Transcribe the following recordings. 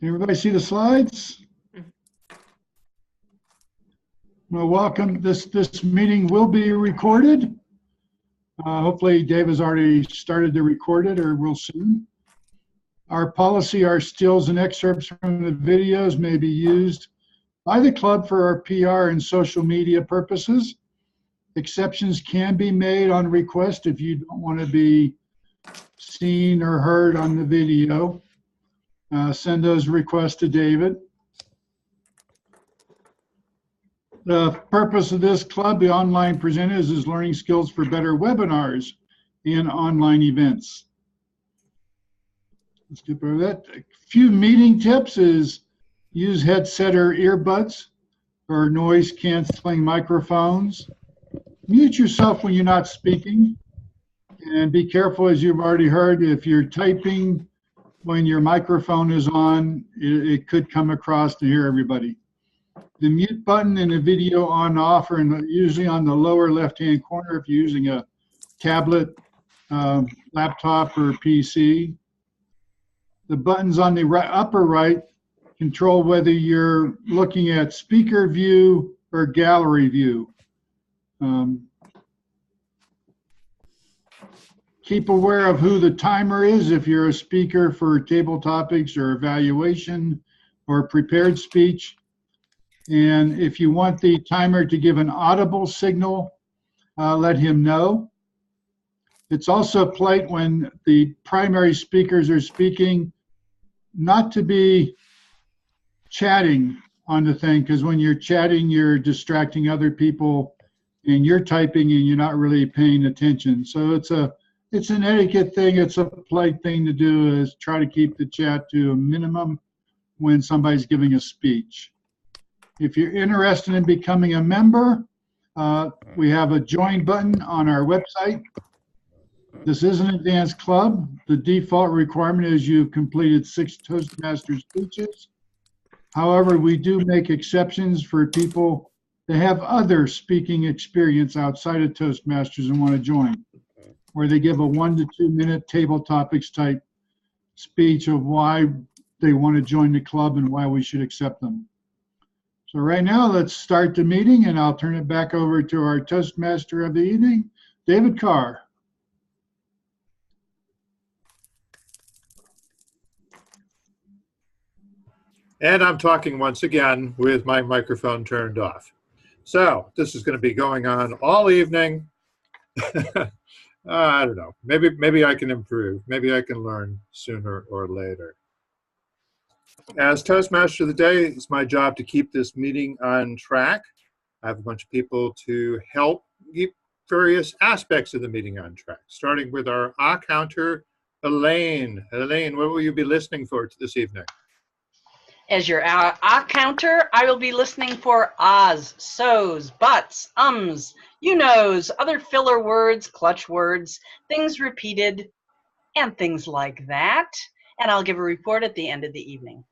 Can everybody see the slides? Well, welcome. This meeting will be recorded. Hopefully Dave has already started to record it or will soon. Our policy, our stills and excerpts from the videos may be used by the club for our PR and social media purposes. Exceptions can be made on request if you don't want to be seen or heard on the video. Send those requests to David. The purpose of this club, the online presenters, is learning skills for better webinars and online events. Let's skip over that. A few meeting tips is use headset or earbuds or noise canceling microphones. Mute yourself when you're not speaking. And be careful, as you've already heard, if you're typing when your microphone is on, it could come across to hear everybody. The mute button in the video on off are usually on the lower left-hand corner if you're using a tablet, laptop, or PC. The buttons on the upper right control whether you're looking at speaker view or gallery view. Keep aware of who the timer is if you're a speaker for table topics or evaluation or prepared speech. And if you want the timer to give an audible signal, let him know. It's also polite when the primary speakers are speaking not to be chatting on the thing, because when you're chatting, you're distracting other people and you're typing and you're not really paying attention. So it's an etiquette thing. It's a polite thing to do, is try to keep the chat to a minimum when somebody's giving a speech. If you're interested in becoming a member, we have a join button on our website. This is an advanced club. The default requirement is you've completed 6 Toastmasters speeches. However, we do make exceptions for people that have other speaking experience outside of Toastmasters and want to join, where they give a 1 to 2 minute table topics type speech of why they want to join the club and why we should accept them. So right now, let's start the meeting, and I'll turn it back over to our Toastmaster of the evening, David Carr. And I'm talking once again with my microphone turned off. So this is going to be going on all evening. I don't know. Maybe I can improve. Maybe I can learn sooner or later. As Toastmaster of the Day, it's my job to keep this meeting on track. I have a bunch of people to help keep various aspects of the meeting on track, starting with our counter, Elaine. Elaine, what will you be listening for this evening? As your counter, I will be listening for ahs, so's, buts, ums, you knows, other filler words, clutch words, things repeated, and things like that. And I'll give a report at the end of the evening.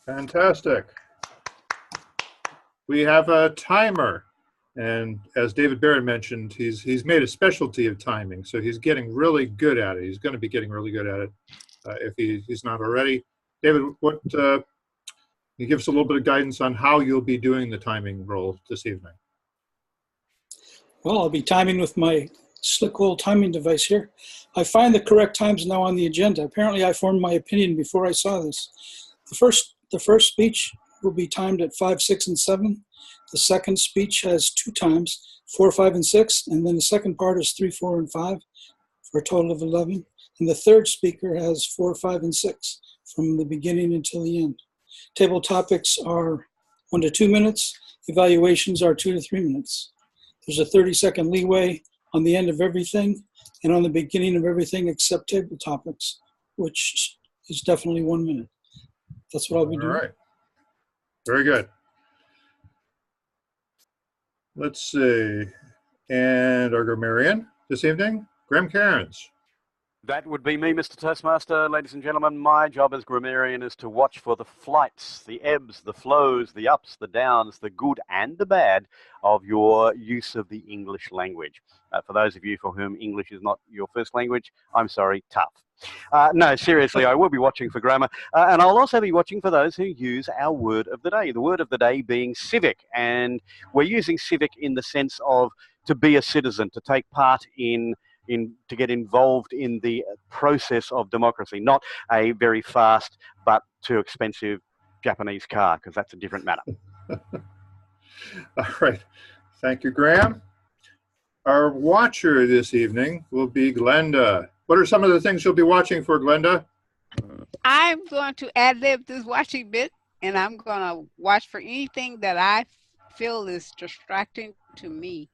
Fantastic. We have a timer, and as David Barrett mentioned, he's made a specialty of timing, so he's getting really good at it. He's going to be getting really good at it if he's not already. David, can you give us a little bit of guidance on how you'll be doing the timing role this evening? Well, I'll be timing with my slick old timing device here. I find the correct times now on the agenda. Apparently, I formed my opinion before I saw this. The first speech will be timed at 5, 6, and 7. The second speech has 2 times, 4, 5, and 6, and then the second part is 3, 4, and 5 for a total of 11. And the third speaker has 4, 5, and 6 from the beginning until the end. Table topics are 1 to 2 minutes. Evaluations are 2 to 3 minutes. There's a 30-second leeway on the end of everything and on the beginning of everything except table topics, which is definitely 1 minute. That's what I'll be doing. All right. Very good. Let's see. And our grammarian this evening, Graham Cairns. That would be me, Mr. Toastmaster. Ladies and gentlemen, my job as grammarian is to watch for the flights, the ebbs, the flows, the ups, the downs, the good and the bad of your use of the English language. For those of you for whom English is not your first language, I'm sorry, tough. No, seriously, I will be watching for grammar, and I'll also be watching for those who use our word of the day. The word of the day being civic, and we're using civic in the sense of to be a citizen, to take part to get involved in the process of democracy, not a very fast but too expensive Japanese car, because that's a different matter. All right. Thank you, Graham. Our watcher this evening will be Glenda. What are some of the things you'll be watching for, Glenda? I'm going to ad-lib this watching bit, and I'm going to watch for anything that I feel is distracting to me.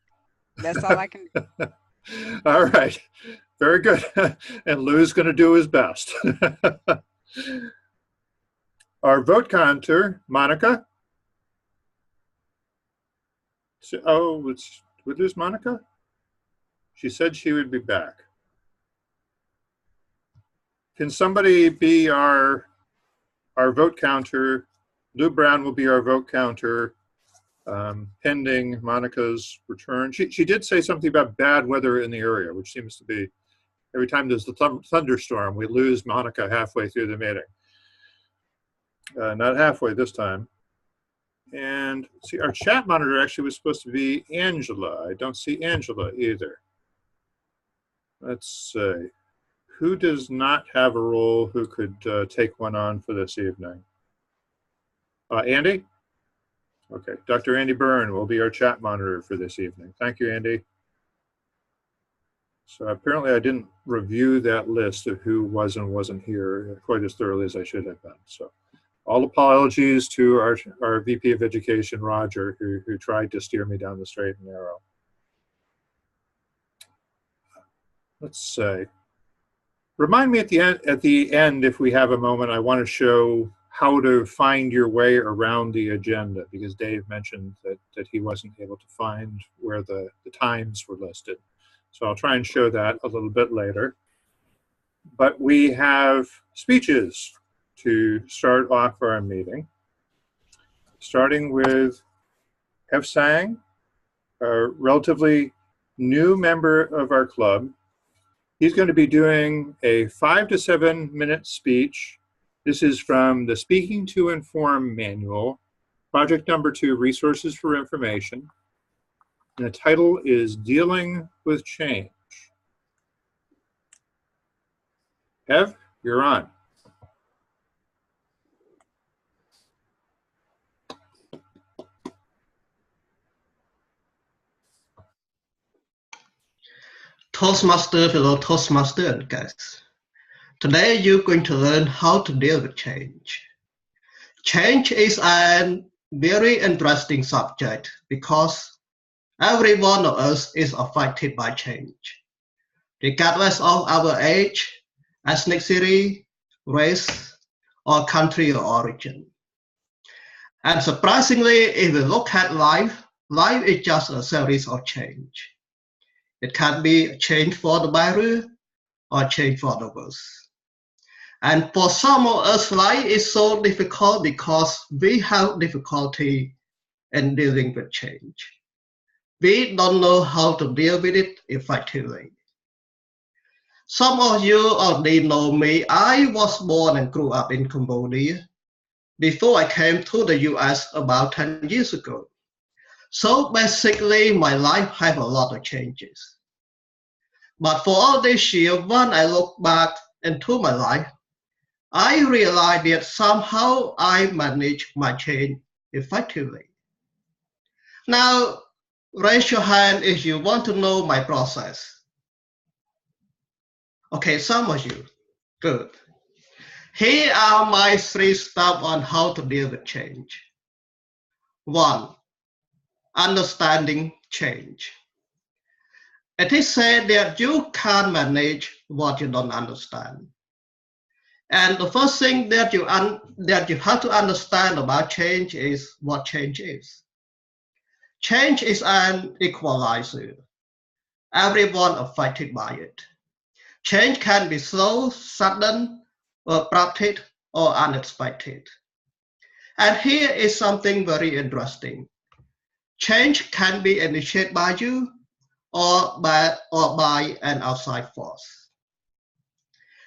That's all I can do. All right. Very good. And Lou's going to do his best. Our vote counter, Monica. Oh, there's Monica? She said she would be back. Can somebody be our vote counter? Lou Brown will be our vote counter pending Monica's return. She did say something about bad weather in the area, which seems to be every time there's the thunderstorm, we lose Monica halfway through the meeting. Not halfway this time. And see, our chat monitor actually was supposed to be Angela. I don't see Angela either. Let's see. Who does not have a role who could take one on for this evening? Andy? Okay, Dr. Andy Byrne will be our chat monitor for this evening. Thank you, Andy. So apparently I didn't review that list of who was and wasn't here quite as thoroughly as I should have been. So all apologies to our VP of Education, Roger, who tried to steer me down the straight and narrow. Let's say, remind me at the end, if we have a moment, I want to show how to find your way around the agenda, because Dave mentioned that he wasn't able to find where the times were listed. So I'll try and show that a little bit later. But we have speeches to start off our meeting, starting with Hev Sang, a relatively new member of our club. He's going to be doing a 5 to 7 minute speech. This is from the Speaking to Inform manual, project number 2, Resources for Information. And the title is Dealing with Change. Hev, you're on. Toastmaster, fellow Toastmaster and guests. Today you're going to learn how to deal with change. Change is a very interesting subject because every one of us is affected by change, regardless of our age, ethnicity, race, or country of origin. And surprisingly, if we look at life is just a series of change. It can be a change for the better or change for the worse. And for some of us, life is so difficult because we have difficulty in dealing with change. We don't know how to deal with it effectively. Some of you already know me. I was born and grew up in Cambodia before I came to the US about 10 years ago. So basically, my life had a lot of changes. But for all this year, when I look back into my life, I realized that somehow I managed my change effectively. Now, raise your hand if you want to know my process. Okay, some of you. Good. Here are my 3 steps on how to deal with change. 1. Understanding change. It is said that you can't manage what you don't understand. And the first thing that you have to understand about change is what change is. Change is an equalizer. Everyone affected by it. Change can be slow, sudden, abrupt, or unexpected. And here is something very interesting. Change can be initiated by you or by an outside force.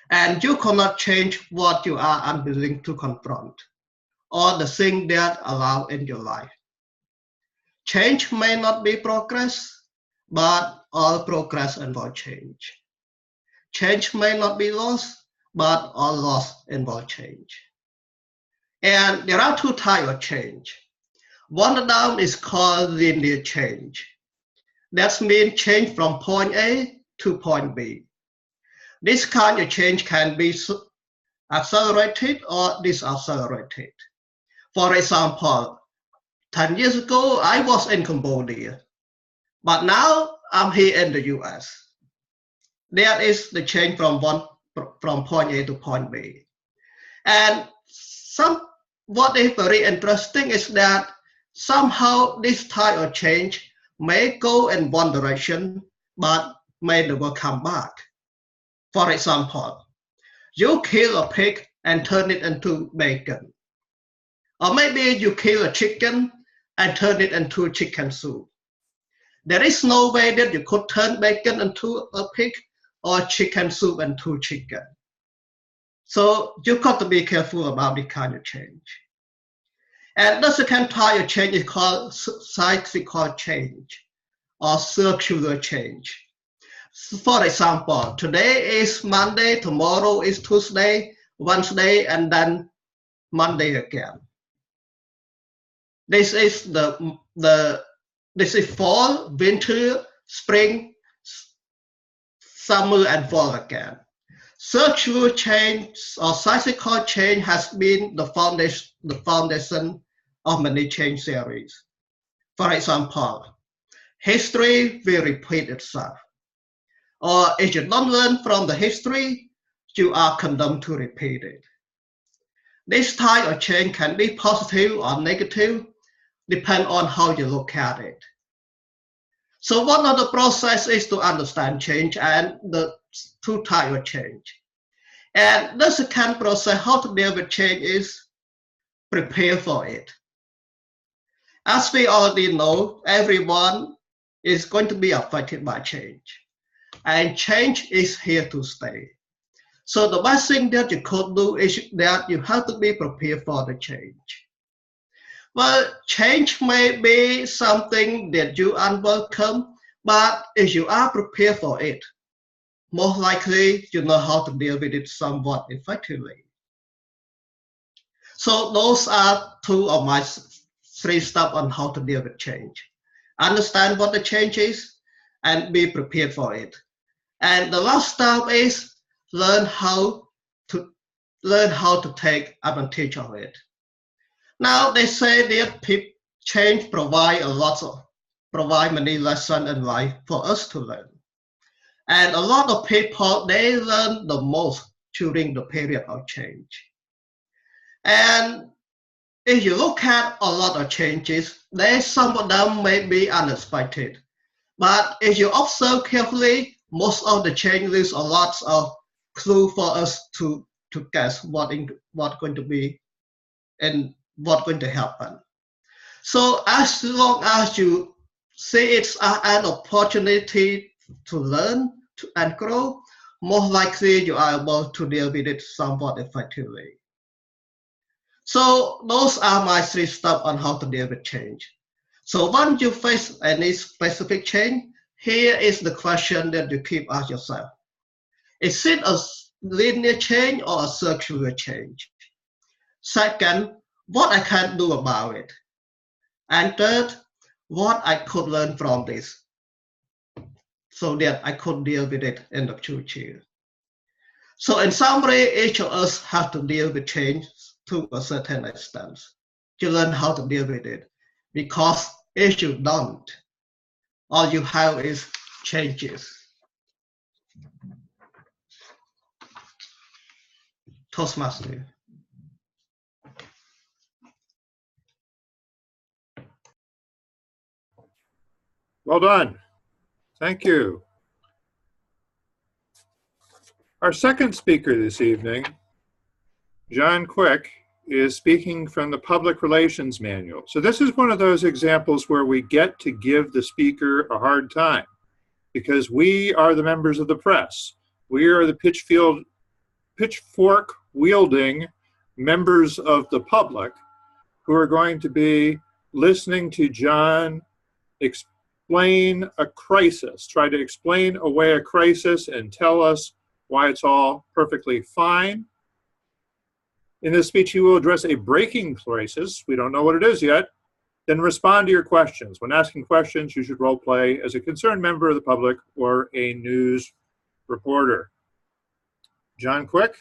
And you cannot change what you are unwilling to confront or the thing that allow in your life. Change may not be progress, but all progress involves change. Change may not be loss, but all loss involves change. And there are two types of change. One of them is called linear change. That means change from point A to point B. This kind of change can be accelerated or decelerated. For example, 10 years ago, I was in Cambodia, but now I'm here in the US. That is the change from point A to point B. And what is very interesting is that somehow this type of change may go in one direction, but may never come back. For example, you kill a pig and turn it into bacon. Or maybe you kill a chicken and turn it into chicken soup. There is no way that you could turn bacon into a pig or chicken soup into chicken. So you've got to be careful about this kind of change. And the second type of change is called cyclical change or circular change. For example, today is Monday, tomorrow is Tuesday, Wednesday, and then Monday again. This is this is fall, winter, spring, summer, and fall again. Circular change or cyclical change has been the foundation of many change theories. For example, history will repeat itself. Or if you don't learn from the history, you are condemned to repeat it. This type of change can be positive or negative, depend on how you look at it. So one of the process is to understand change and the two types of change. And the second process, how to deal with change, is prepare for it. As we already know, everyone is going to be affected by change. And change is here to stay. So the best thing that you could do is that you have to be prepared for the change. Well, change may be something that you unwelcome, but if you are prepared for it, most likely you know how to deal with it somewhat effectively. So those are two of my 3 steps on how to deal with change. Understand what the change is and be prepared for it. And the last step is learn how to take advantage of it. Now they say that change provide many lessons in life for us to learn. And a lot of people, they learn the most during the period of change. And if you look at a lot of changes, some of them may be unexpected. But if you observe carefully, most of the change leaves a lot of clue for us to guess what's going to be and what's going to happen. So as long as you see it's an opportunity to learn and grow, most likely you are able to deal with it somewhat effectively. So those are my 3 steps on how to deal with change. So once you face any specific change, here is the question that you keep asking yourself. Is it a linear change or a circular change? Second, what I can do about it? And third, what I could learn from this so that I could deal with it in the future. So in summary, each of us have to deal with change to a certain extent to learn how to deal with it. Because if you don't, all you have is changes. Toastmaster. Well done. Thank you. Our second speaker this evening, John Quick, is speaking from the Public Relations Manual. So this is one of those examples where we get to give the speaker a hard time because we are the members of the press. We are the pitchfork-wielding members of the public who are going to be listening to John explain a crisis, try to explain away a crisis and tell us why it's all perfectly fine. In this speech, he will address a breaking crisis. We don't know what it is yet. Then respond to your questions. When asking questions, you should role play as a concerned member of the public or a news reporter. John Quick.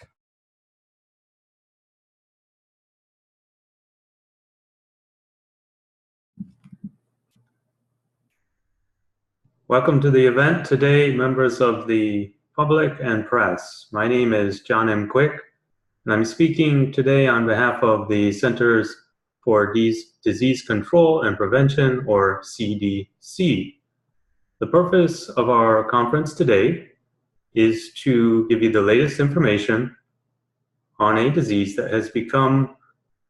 Welcome to the event today, members of the public and press. My name is John M. Quick, and I'm speaking today on behalf of the Centers for Disease Control and Prevention, or CDC. The purpose of our conference today is to give you the latest information on a disease that has become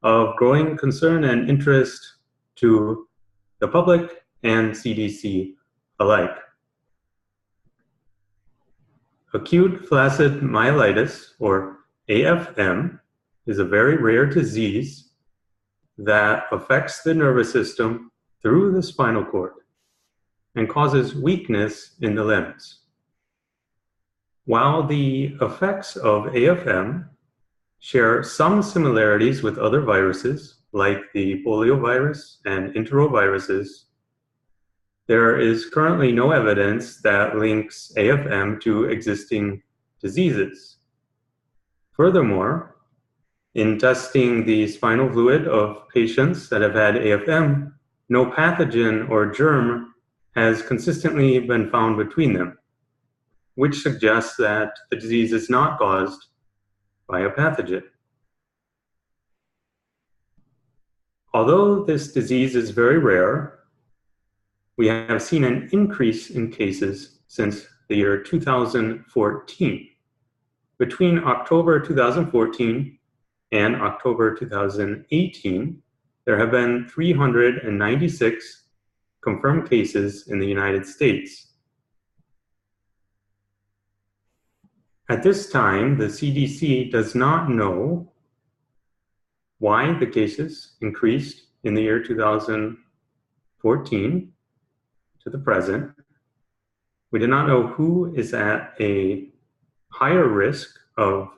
of growing concern and interest to the public and CDC alike. Acute flaccid myelitis, or AFM, is a very rare disease that affects the nervous system through the spinal cord and causes weakness in the limbs. While the effects of AFM share some similarities with other viruses, like the poliovirus and enteroviruses, there is currently no evidence that links AFM to existing diseases. Furthermore, in testing the spinal fluid of patients that have had AFM, no pathogen or germ has consistently been found between them, which suggests that the disease is not caused by a pathogen. Although this disease is very rare, we have seen an increase in cases since the year 2014. Between October 2014 and October 2018, there have been 396 confirmed cases in the United States. At this time, the CDC does not know why the cases increased in the year 2014 to the present. We do not know who is at a higher risk of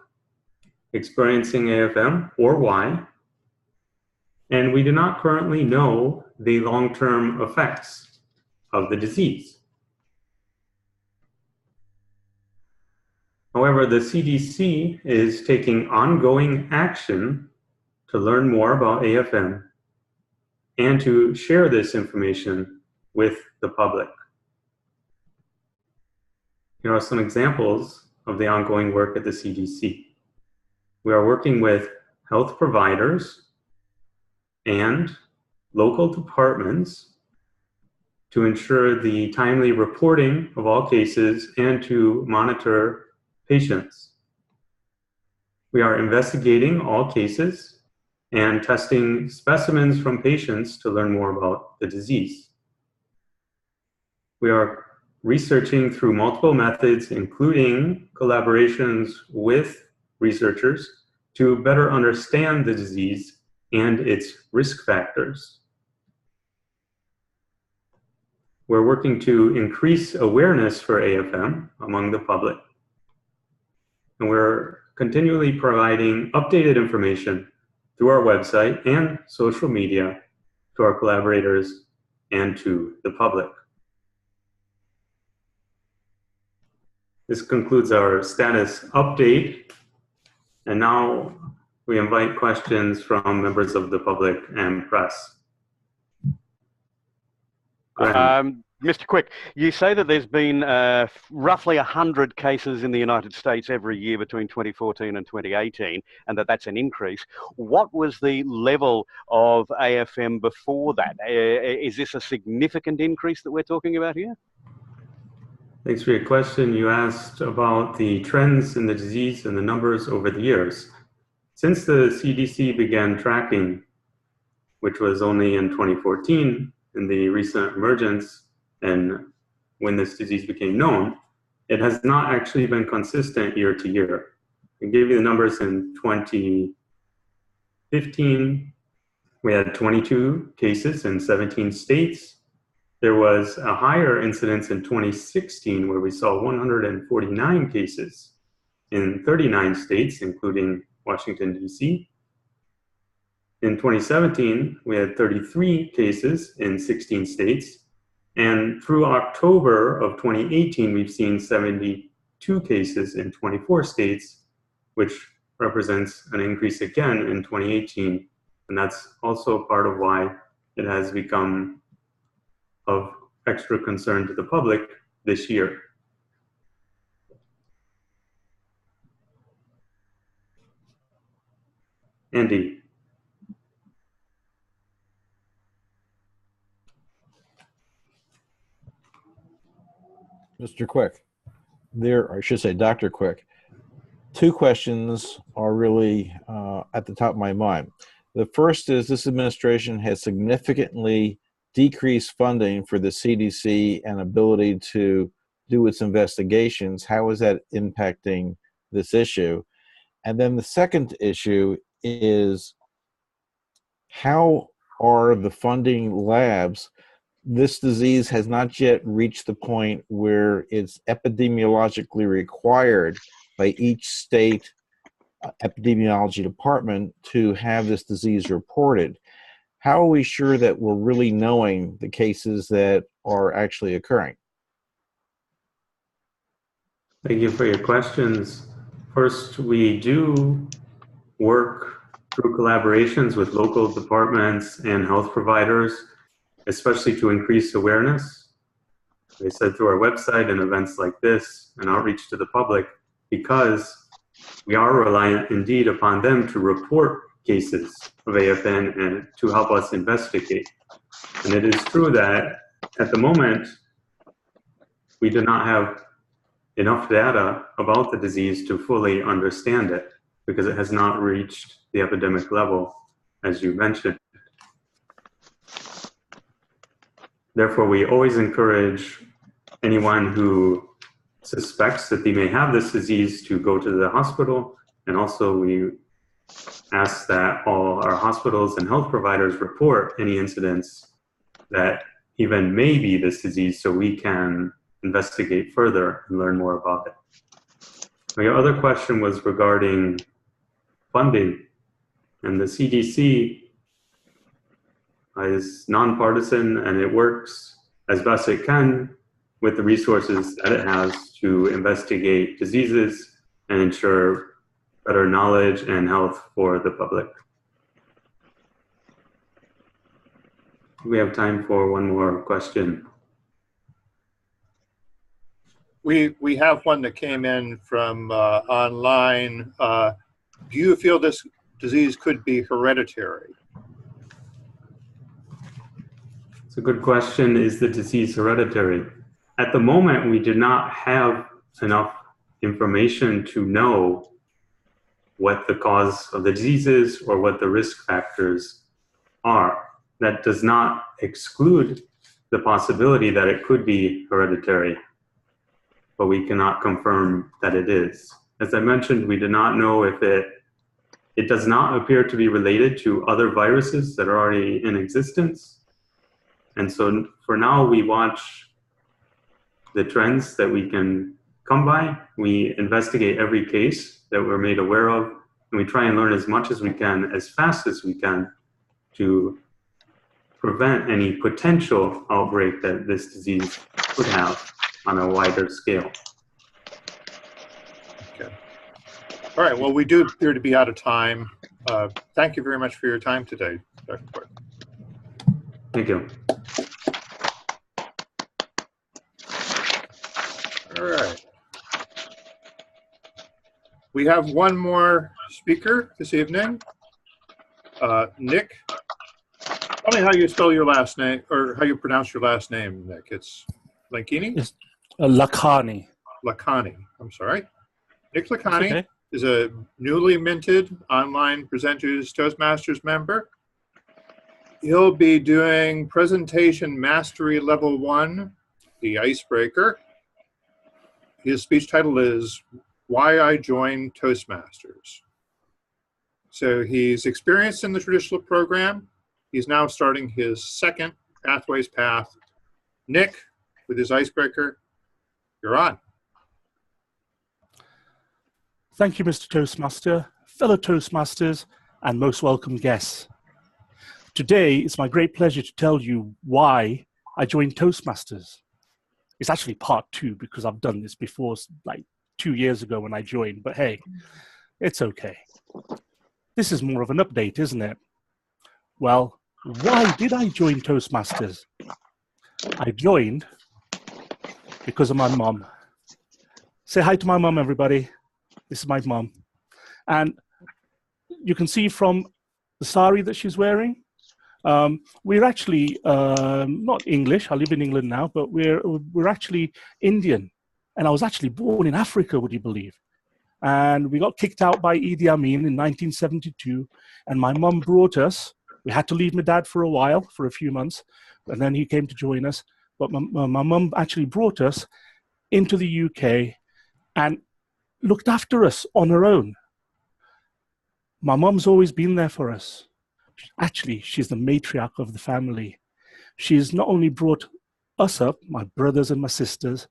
experiencing AFM or why, and we do not currently know the long-term effects of the disease. However, the CDC is taking ongoing action to learn more about AFM and to share this information with the public. Here are some examples of the ongoing work at the CDC. We are working with health providers and local departments to ensure the timely reporting of all cases and to monitor patients. We are investigating all cases and testing specimens from patients to learn more about the disease. We are researching through multiple methods, including collaborations with researchers, to better understand the disease and its risk factors. We're working to increase awareness for AFM among the public. And we're continually providing updated information through our website and social media to our collaborators and to the public. This concludes our status update. And now we invite questions from members of the public and press. Go ahead. Mr. Quick, you say that there's been roughly 100 cases in the United States every year between 2014 and 2018, and that's an increase. What was the level of AFM before that? Is this a significant increase that we're talking about here? Thanks for your question. You asked about the trends in the disease and the numbers over the years. Since the CDC began tracking, which was only in 2014, in the recent emergence and when this disease became known, it has not actually been consistent year to year. I gave you the numbers in 2015. We had 22 cases in 17 states. There was a higher incidence in 2016 where we saw 149 cases in 39 states, including Washington, D.C. In 2017, we had 33 cases in 16 states. And through October of 2018, we've seen 72 cases in 24 states, which represents an increase again in 2018. And that's also part of why it has become of extra concern to the public this year. Andy. Mr. Quick, or I should say Dr. Quick, two questions are really at the top of my mind. The first is this administration has significantly decreased funding for the CDC and ability to do its investigations. How is that impacting this issue? And then the second issue is how are the funding labs? This disease has not yet reached the point where it's epidemiologically required by each state epidemiology department to have this disease reported. How are we sure that we're really knowing the cases that are actually occurring? Thank you for your questions. First, we do work through collaborations with local departments and health providers, especially to increase awareness. They said through our website and events like this and outreach to the public, because we are reliant indeed upon them to report cases of AFN and to help us investigate. And it is true that at the moment, we do not have enough data about the disease to fully understand it because it has not reached the epidemic level, as you mentioned. Therefore, we always encourage anyone who suspects that they may have this disease to go to the hospital. And also we ask that all our hospitals and health providers report any incidents that even may be this disease so we can investigate further and learn more about it. My other question was regarding funding, and the CDC is nonpartisan and it works as best it can with the resources that it has to investigate diseases and ensure better knowledge and health for the public. We have time for one more question. We have one that came in from online. Do you feel this disease could be hereditary? It's a good question. Is the disease hereditary? At the moment, we do not have enough information to know what the cause of the disease is or what the risk factors are. That does not exclude the possibility that it could be hereditary, but we cannot confirm that it is. As I mentioned, we do not know if it does not appear to be related to other viruses that are already in existence. And so for now, we watch the trends that we can come by. We investigate every case that we're made aware of, and we try and learn as much as we can, as fast as we can, to prevent any potential outbreak that this disease could have on a wider scale. Okay. All right, well, we do appear to be out of time. Thank you very much for your time today, Dr. Quick. Thank you. All right. We have one more speaker this evening. Nick, tell me how you spell your last name, or how you pronounce your last name, Nick. It's Lankini? Lakhani. Lakhani. I'm sorry. Nick That's Lakhani okay. is a newly minted online Presenters Toastmasters member. He'll be doing Presentation Mastery Level 1, the Icebreaker. His speech title is Why I Joined Toastmasters. So he's experienced in the traditional program. He's now starting his second Pathways Path. Nick, with his Icebreaker, you're on. Thank you, Mr. Toastmaster, fellow Toastmasters, and most welcome guests. Today, it's my great pleasure to tell you why I joined Toastmasters. It's actually part 2 because I've done this before, like 2 years ago when I joined, but hey, it's okay. This is more of an update, isn't it? Well, why did I join Toastmasters? I joined because of my mom. Say hi to my mom, everybody. This is my mom. And you can see from the sari that she's wearing, we're actually not English. I live in England now, but we're actually Indian. And I was actually born in Africa, would you believe? And we got kicked out by Idi Amin in 1972. And my mum brought us. We had to leave my dad for a while, for a few months. And then he came to join us. But my mum actually brought us into the UK and looked after us on her own. My mum's always been there for us. Actually, she's the matriarch of the family. She's not only brought us up, my brothers and my sisters,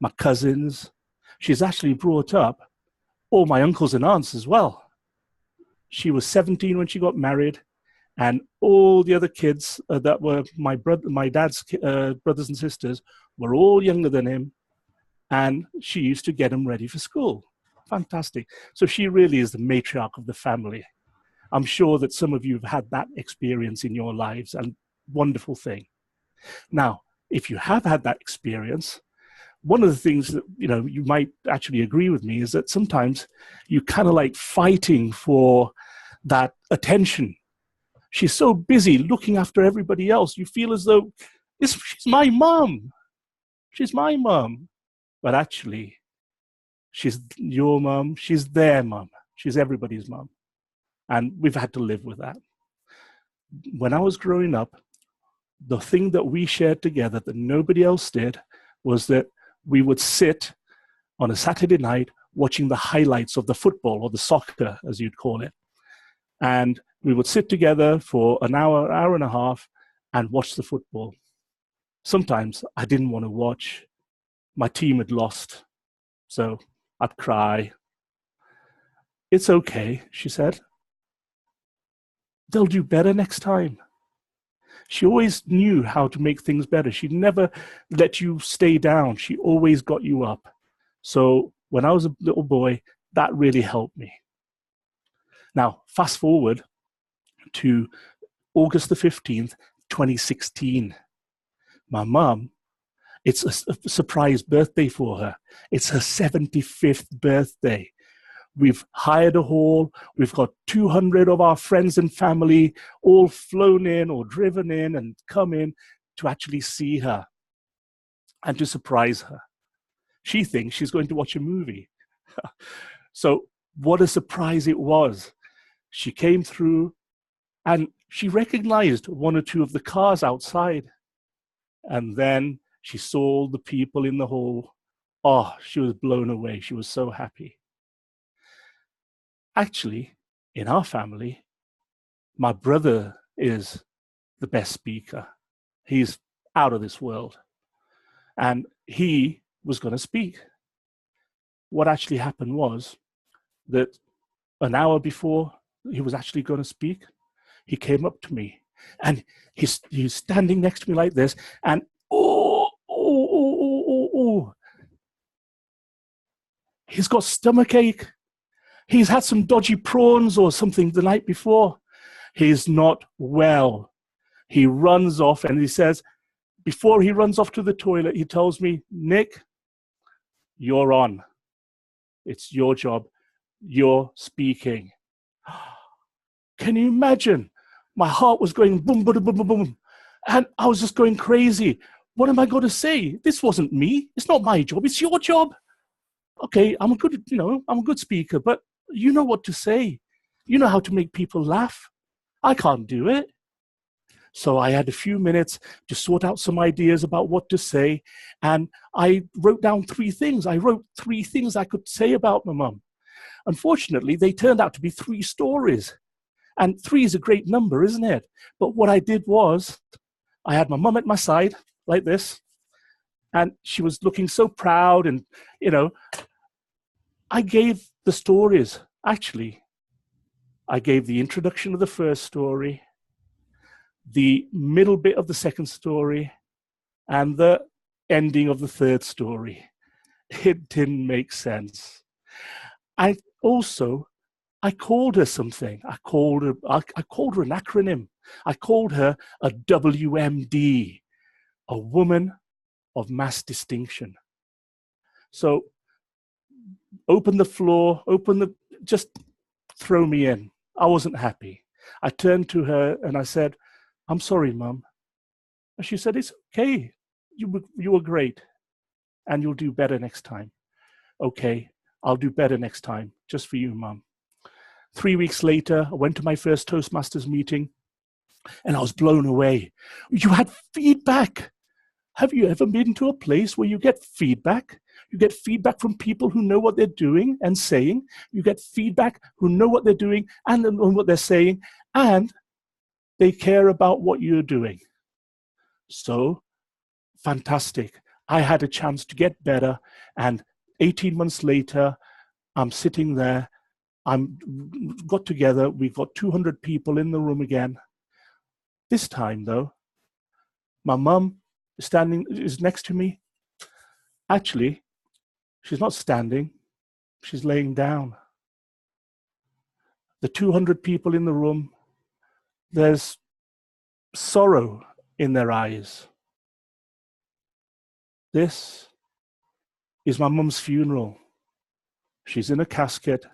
my cousins, she's actually brought up all my uncles and aunts as well. She was 17 when she got married, and all the other kids that were my dad's brothers and sisters were all younger than him, and she used to get them ready for school. Fantastic. So she really is the matriarch of the family. I'm sure that some of you have had that experience in your lives, and wonderful thing. Now, if you have had that experience, one of the things that you might actually agree with me is that sometimes you kind of like fighting for that attention. She's so busy looking after everybody else. You feel as though she's my mom. She's my mom. But actually, she's your mom. She's their mom. She's everybody's mom. And we've had to live with that. When I was growing up, the thing that we shared together that nobody else did was that we would sit on a Saturday night watching the highlights of the football, or the soccer, as you'd call it. And we would sit together for an hour, hour and a half, and watch the football. Sometimes I didn't want to watch. My team had lost, so I'd cry. It's okay, she said. They'll do better next time. She always knew how to make things better. She never let you stay down. She always got you up. So when I was a little boy, that really helped me. Now, fast forward to August the 15th, 2016. My mum, it's a surprise birthday for her. It's her 75th birthday. We've hired a hall. We've got 200 of our friends and family all flown in or driven in and come in to actually see her and to surprise her. She thinks she's going to watch a movie. So what a surprise it was. She came through and she recognized one or two of the cars outside. And then she saw the people in the hall. Oh, she was blown away. She was so happy. Actually, in our family, my brother is the best speaker. He's out of this world. And he was going to speak. What actually happened was that an hour before he was actually going to speak, he came up to me and he's standing next to me like this, and he's got stomachache. He's had some dodgy prawns or something the night before. He's not well. He runs off and he says, before he runs off to the toilet, he tells me, Nick, you're on. It's your job. You're speaking. Can you imagine? My heart was going boom, boom, boom, boom, boom. And I was just going crazy. what am I going to say? This wasn't me. It's not my job. It's your job. Okay, I'm a good speaker, but you know what to say. You know how to make people laugh. I can't do it. So I had a few minutes to sort out some ideas about what to say. And I wrote down 3 things. I wrote 3 things I could say about my mum. Unfortunately, they turned out to be 3 stories. And 3 is a great number, isn't it? But what I did was, I had my mum at my side, like this. And she was looking so proud. And, I gave the stories. Actually, I gave the introduction of the first story, the middle bit of the second story, and the ending of the third story. It didn't make sense. I called her something. I called her an acronym. I called her a WMD, a woman of mass distinction. So open the floor, just throw me in. I wasn't happy. I turned to her and I said, I'm sorry, Mum. And she said, it's okay. You were great and you'll do better next time. Okay, I'll do better next time, just for you, Mum. 3 weeks later, I went to my first Toastmasters meeting and I was blown away. You had feedback. Have you ever been to a place where you get feedback? You get feedback from people who know what they're doing and saying. You get feedback who know what they're doing and know what they're saying, and they care about what you're doing. So, fantastic. I had a chance to get better, and 18 months later, I'm sitting there. Got together. We've got 200 people in the room again. This time, though, my mum is next to me. Actually, she's not standing. She's laying down. The 200 people in the room, there's sorrow in their eyes. This is my mum's funeral. She's in a casket,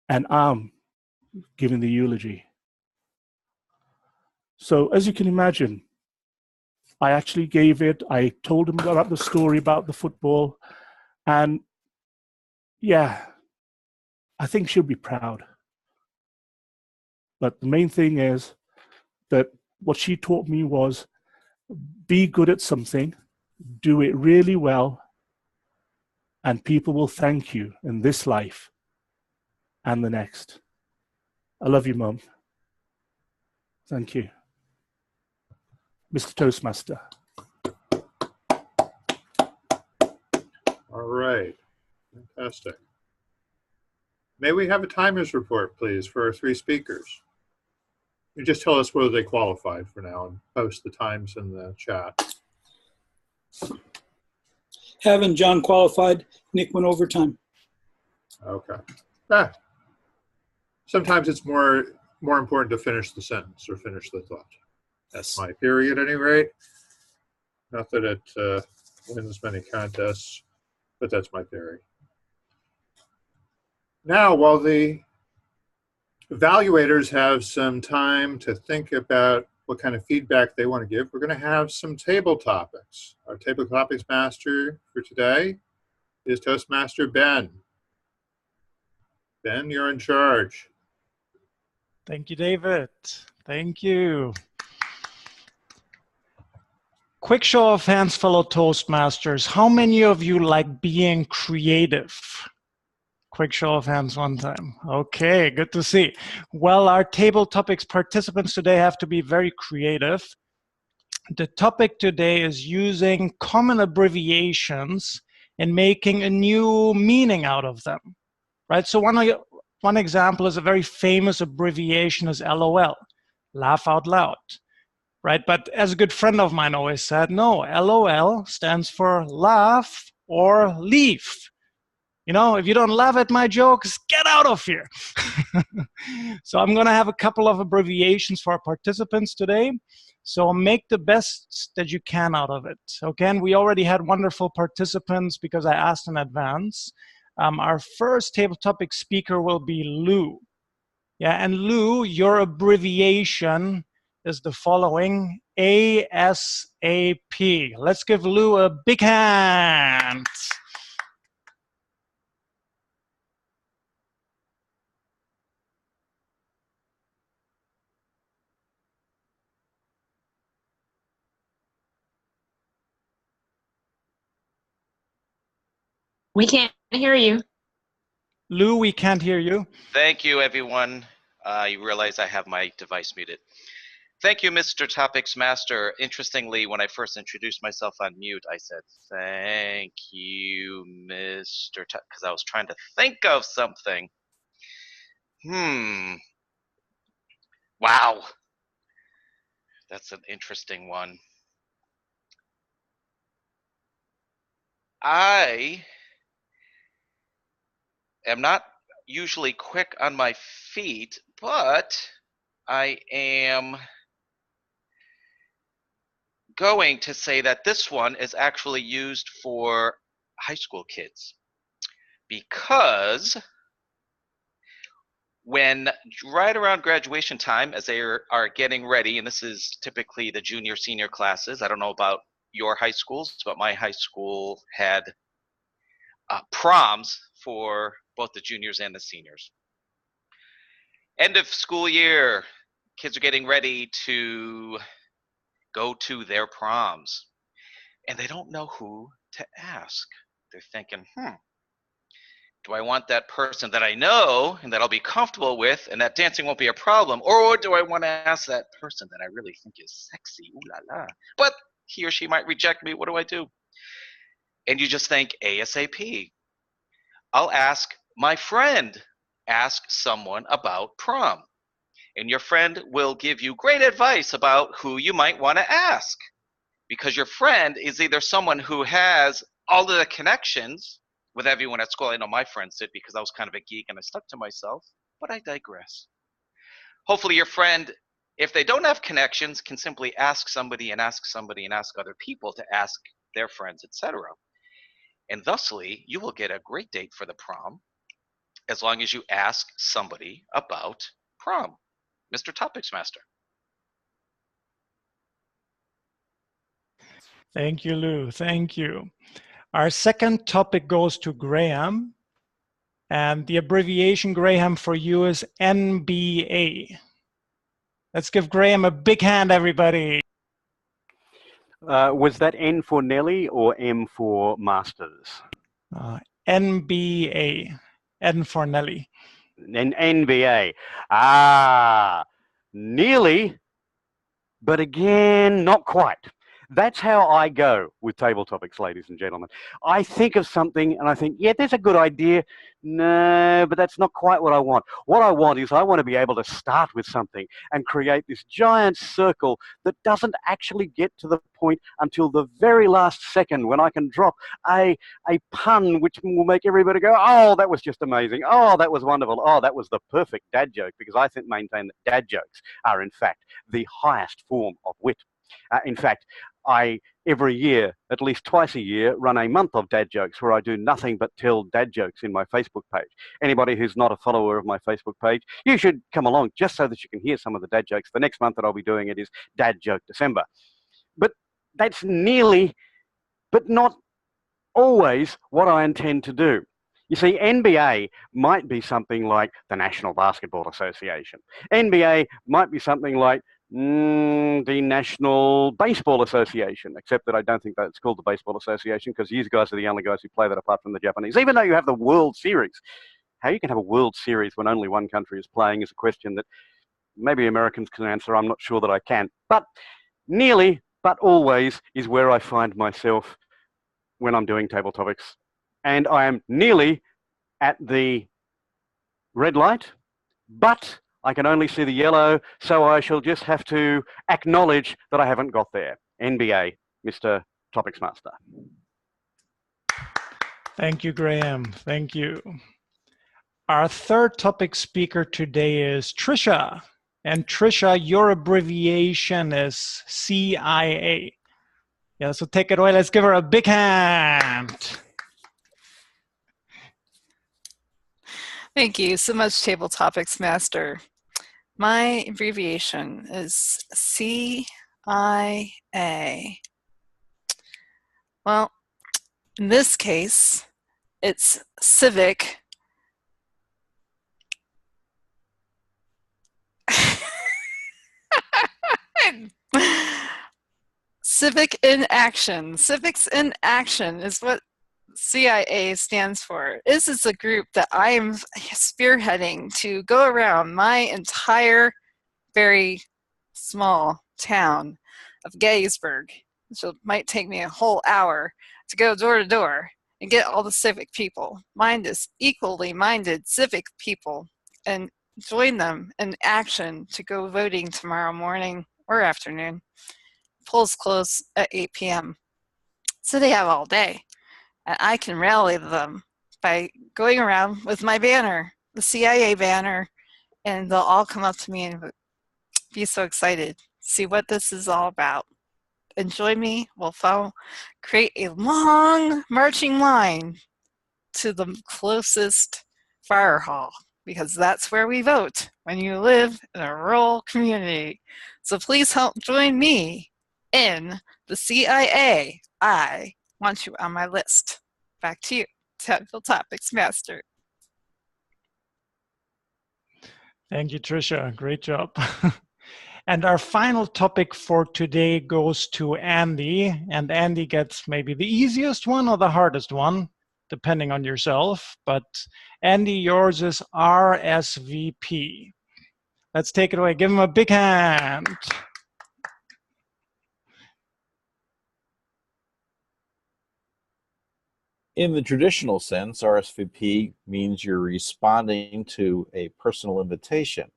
and I'm giving the eulogy. So, as you can imagine, I actually gave it. I told him about the story about the football. And yeah, I think she'll be proud. But the main thing is that what she taught me was be good at something, do it really well, and people will thank you in this life and the next. I love you, Mum. Thank you. Mr. Toastmaster. All right. Fantastic. May we have a timers report, please, for our 3 speakers? You just tell us whether they qualified for now and post the times in the chat. Having John qualified, Nick went overtime. Okay. Sometimes it's more important to finish the sentence or finish the thought. That's my theory at any rate. Not that it wins many contests, but that's my theory. Now, while the evaluators have some time to think about what kind of feedback they want to give, we're going to have some table topics. Our table topics master for today is Toastmaster Ben. Ben, you're in charge. Thank you, David. Thank you. Quick show of hands, fellow Toastmasters. How many of you like being creative? Quick show of hands one time. Okay, good to see. Well, our table topics participants today have to be very creative. The topic today is using common abbreviations and making a new meaning out of them, right? So one example is a very famous abbreviation is LOL, laugh out loud, right? But as a good friend of mine always said, no, LOL stands for laugh or leave. You know, if you don't laugh at my jokes, get out of here. So I'm going to have a couple of abbreviations for our participants today. So make the best that you can out of it. Again, we already had wonderful participants because I asked in advance. Our first table topic speaker will be Lou. Yeah, and Lou, your abbreviation is the following: ASAP. Let's give Lou a big hand. We can't hear you. Lou, we can't hear you. Thank you, everyone. You realize I have my device muted. Thank you, Mr. Topics Master. Interestingly, when I first introduced myself on mute, I said, thank you, Mr. because I was trying to think of something. Wow. That's an interesting one. I am not usually quick on my feet, but I am going to say that this one is actually used for high school kids, because when right around graduation time, as they are getting ready, and this is typically the junior senior classes, I don't know about your high schools, but my high school had proms for both the juniors and the seniors. End of school year, kids are getting ready to go to their proms, and they don't know who to ask. They're thinking, do I want that person that I know and that I'll be comfortable with and that dancing won't be a problem? Or do I want to ask that person that I really think is sexy, ooh la la, but he or she might reject me? What do I do? And you just think ASAP. I'll ask my friend, ask someone about prom. And your friend will give you great advice about who you might want to ask. Because your friend is either someone who has all of the connections with everyone at school. I know my friends did, because I was kind of a geek and I stuck to myself, but I digress. Hopefully your friend, if they don't have connections, can simply ask somebody and ask somebody and ask other people to ask their friends, etc. And thusly, you will get a great date for the prom as long as you ask somebody about prom. Mr. Topics Master. Thank you, Lou. Thank you. Our second topic goes to Graham. And the abbreviation, Graham, for you is NBA. Let's give Graham a big hand, everybody. Was that N for Nelly or M for Masters? NBA. N for Nelly. NBA. Nearly, but again, not quite. That's how I go with table topics, ladies and gentlemen. I think of something and I think, yeah, there's a good idea. No, but that's not quite what I want. What I want is I want to be able to start with something and create this giant circle that doesn't actually get to the point until the very last second, when I can drop a pun which will make everybody go, oh, that was just amazing. Oh, that was wonderful. Oh, that was the perfect dad joke, because I maintain that dad jokes are, in fact, the highest form of wit. In fact, I, every year, at least twice a year, run a month of dad jokes where I do nothing but tell dad jokes in my Facebook page. Anybody who's not a follower of my Facebook page, you should come along just so that you can hear some of the dad jokes. The next month that I'll be doing it is Dad Joke December. But that's nearly, but not always what I intend to do. You see, NBA might be something like the National Basketball Association. NBA might be something like the National Baseball Association, except that I don't think that it's called the Baseball Association, because you guys are the only guys who play that apart from the Japanese, even though you have the World Series. How you can have a World Series when only one country is playing is a question that maybe Americans can answer. I'm not sure that I can. But nearly, but always is where I find myself when I'm doing table topics. And I am nearly at the red light, but I can only see the yellow, so I shall just have to acknowledge that I haven't got there. NBA, Mr. Topics Master. Thank you, Graham. Thank you. Our third topic speaker today is Trisha. And Trisha, your abbreviation is CIA. Yeah, so take it away. Let's give her a big hand. Thank you so much, Table Topics Master. My abbreviation is CIA. CIA. Well, in this case, it's civic. Civic in action. Civics in action is what CIA stands for. This is a group that I am spearheading to go around my entire very small town of Gettysburg. So it might take me a whole hour to go door to door and get all the civic people, equally minded civic people, and join them in action to go voting tomorrow morning or afternoon. Polls close at 8 p.m. So they have all day. And I can rally them by going around with my banner, the CIA banner, and they'll all come up to me and be so excited, see what this is all about. And join me. We'll create a long marching line to the closest fire hall, because that's where we vote when you live in a rural community. So please help join me in the CIA. I want you on my list. Back to you, Technical Topics Master. Thank you, Tricia. Great job. And our final topic for today goes to Andy. And Andy gets maybe the easiest one or the hardest one, depending on yourself. But Andy, yours is RSVP. Let's take it away. Give him a big hand. In the traditional sense, RSVP means you're responding to a personal invitation.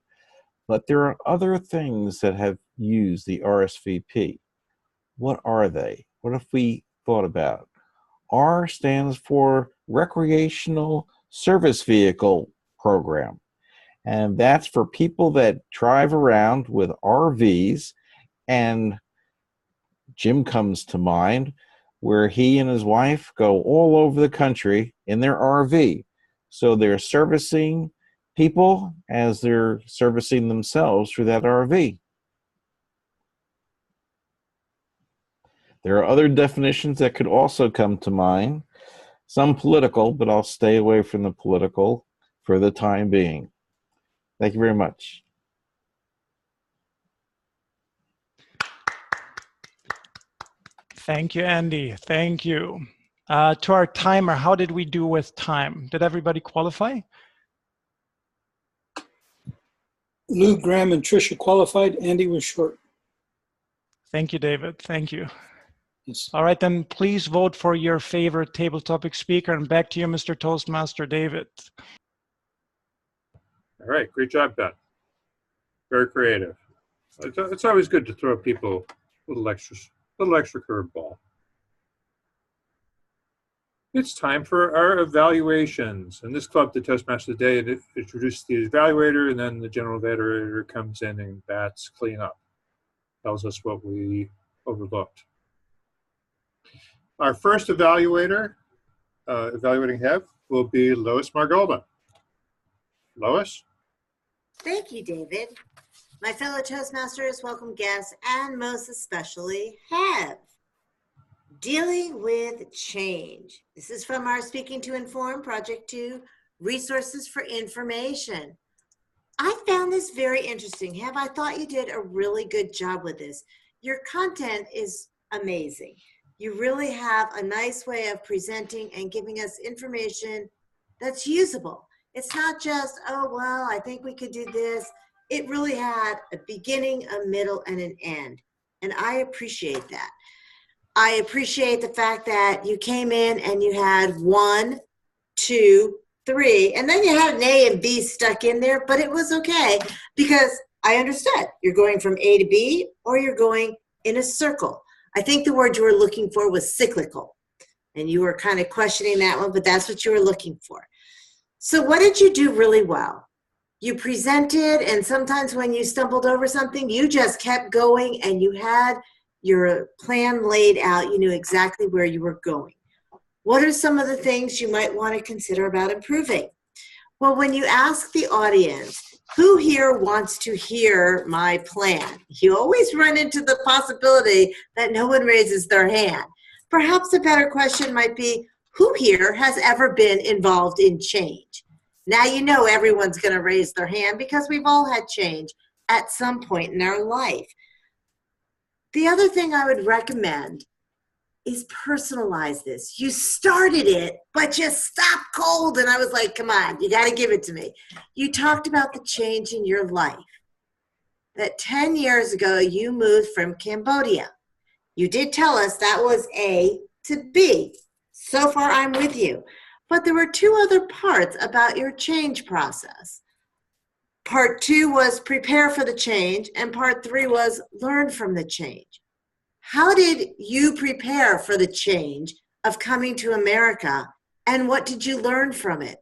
But there are other things that have used the RSVP. What are they? What have we thought about? R stands for Recreational Service Vehicle Program. And that's for people that drive around with RVs. And Jim comes to mind, where he and his wife go all over the country in their RV. So they're servicing people as they're servicing themselves through that RV. There are other definitions that could also come to mind, some political, but I'll stay away from the political for the time being. Thank you very much. Thank you, Andy. Thank you. To our timer, how did we do with time? Did everybody qualify? Lou, Graham, and Tricia qualified. Andy was short. Thank you, David. Thank you. Yes. All right, then please vote for your favorite table topic speaker. And back to you, Mr. Toastmaster David. All right, great job, Ben. Very creative. It's always good to throw people a little extra curveball. It's time for our evaluations. In this club, the Toastmaster Today, it introduces the evaluator, and then the general evaluator comes in and bats clean up. Tells us what we overlooked. Our first evaluator, evaluating head, will be Lois Margolda. Lois? Thank you, David. My fellow Toastmasters, welcome guests, and most especially Have. Dealing with change. This is from our Speaking to Inform, Project 2, Resources for Information. I found this very interesting. Have, I thought you did a really good job with this. Your content is amazing. You really have a nice way of presenting and giving us information that's usable. It's not just, oh, well, I think we could do this. It really had a beginning, a middle, and an end. And I appreciate that. I appreciate the fact that you came in and you had 1, 2, 3, and then you had an A and B stuck in there, but it was okay because I understood. You're going from A to B or you're going in a circle. I think the word you were looking for was cyclical, and you were kind of questioning that one, but that's what you were looking for. So what did you do really well? You presented, and sometimes when you stumbled over something, you just kept going and you had your plan laid out. You knew exactly where you were going. What are some of the things you might want to consider about improving? Well, when you ask the audience, Who here wants to hear my plan? You always run into the possibility that no one raises their hand. Perhaps a better question might be, who here has ever been involved in change? Now you know everyone's going to raise their hand because we've all had change at some point in our life. The other thing I would recommend is personalize this. You started it, but you stopped cold. And I was like, come on, you got to give it to me. You talked about the change in your life. That 10 years ago, you moved from Cambodia. You did tell us that was A to B. So far, I'm with you. But there were two other parts about your change process. Part 2 was prepare for the change, and part 3 was learn from the change. How did you prepare for the change of coming to America, and what did you learn from it?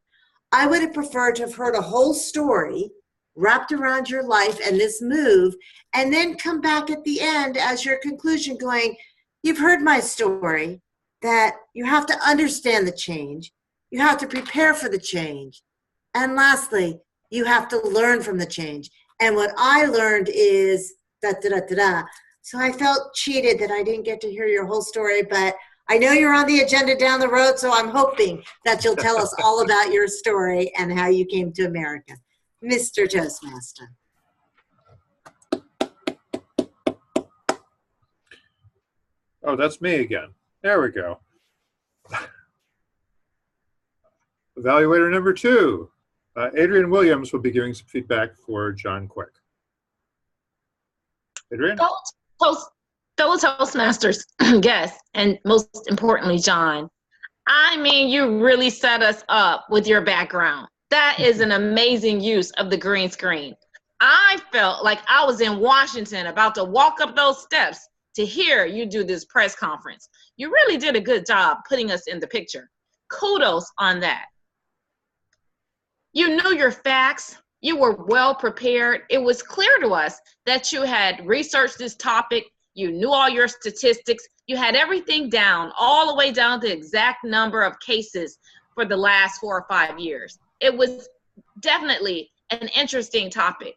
I would have preferred to have heard a whole story wrapped around your life and this move, and then come back at the end as your conclusion going, you've heard my story, that you have to understand the change, you have to prepare for the change, and lastly, you have to learn from the change. And what I learned is da-da-da-da-da. So I felt cheated that I didn't get to hear your whole story, but I know you're on the agenda down the road, so I'm hoping that you'll tell us all about your story and how you came to America. Mr. Toastmaster. Oh, that's me again. There we go. Evaluator number 2. Adrian Williams will be giving some feedback for John Quick. Adrian? Fellow Toastmasters, guests, and most importantly, John. I mean, you really set us up with your background. That is an amazing use of the green screen. I felt like I was in Washington about to walk up those steps to hear you do this press conference. You really did a good job putting us in the picture. Kudos on that. You knew your facts. You were well prepared. It was clear to us that you had researched this topic. You knew all your statistics. You had everything down, all the way down to the exact number of cases for the last 4 or 5 years. It was definitely an interesting topic.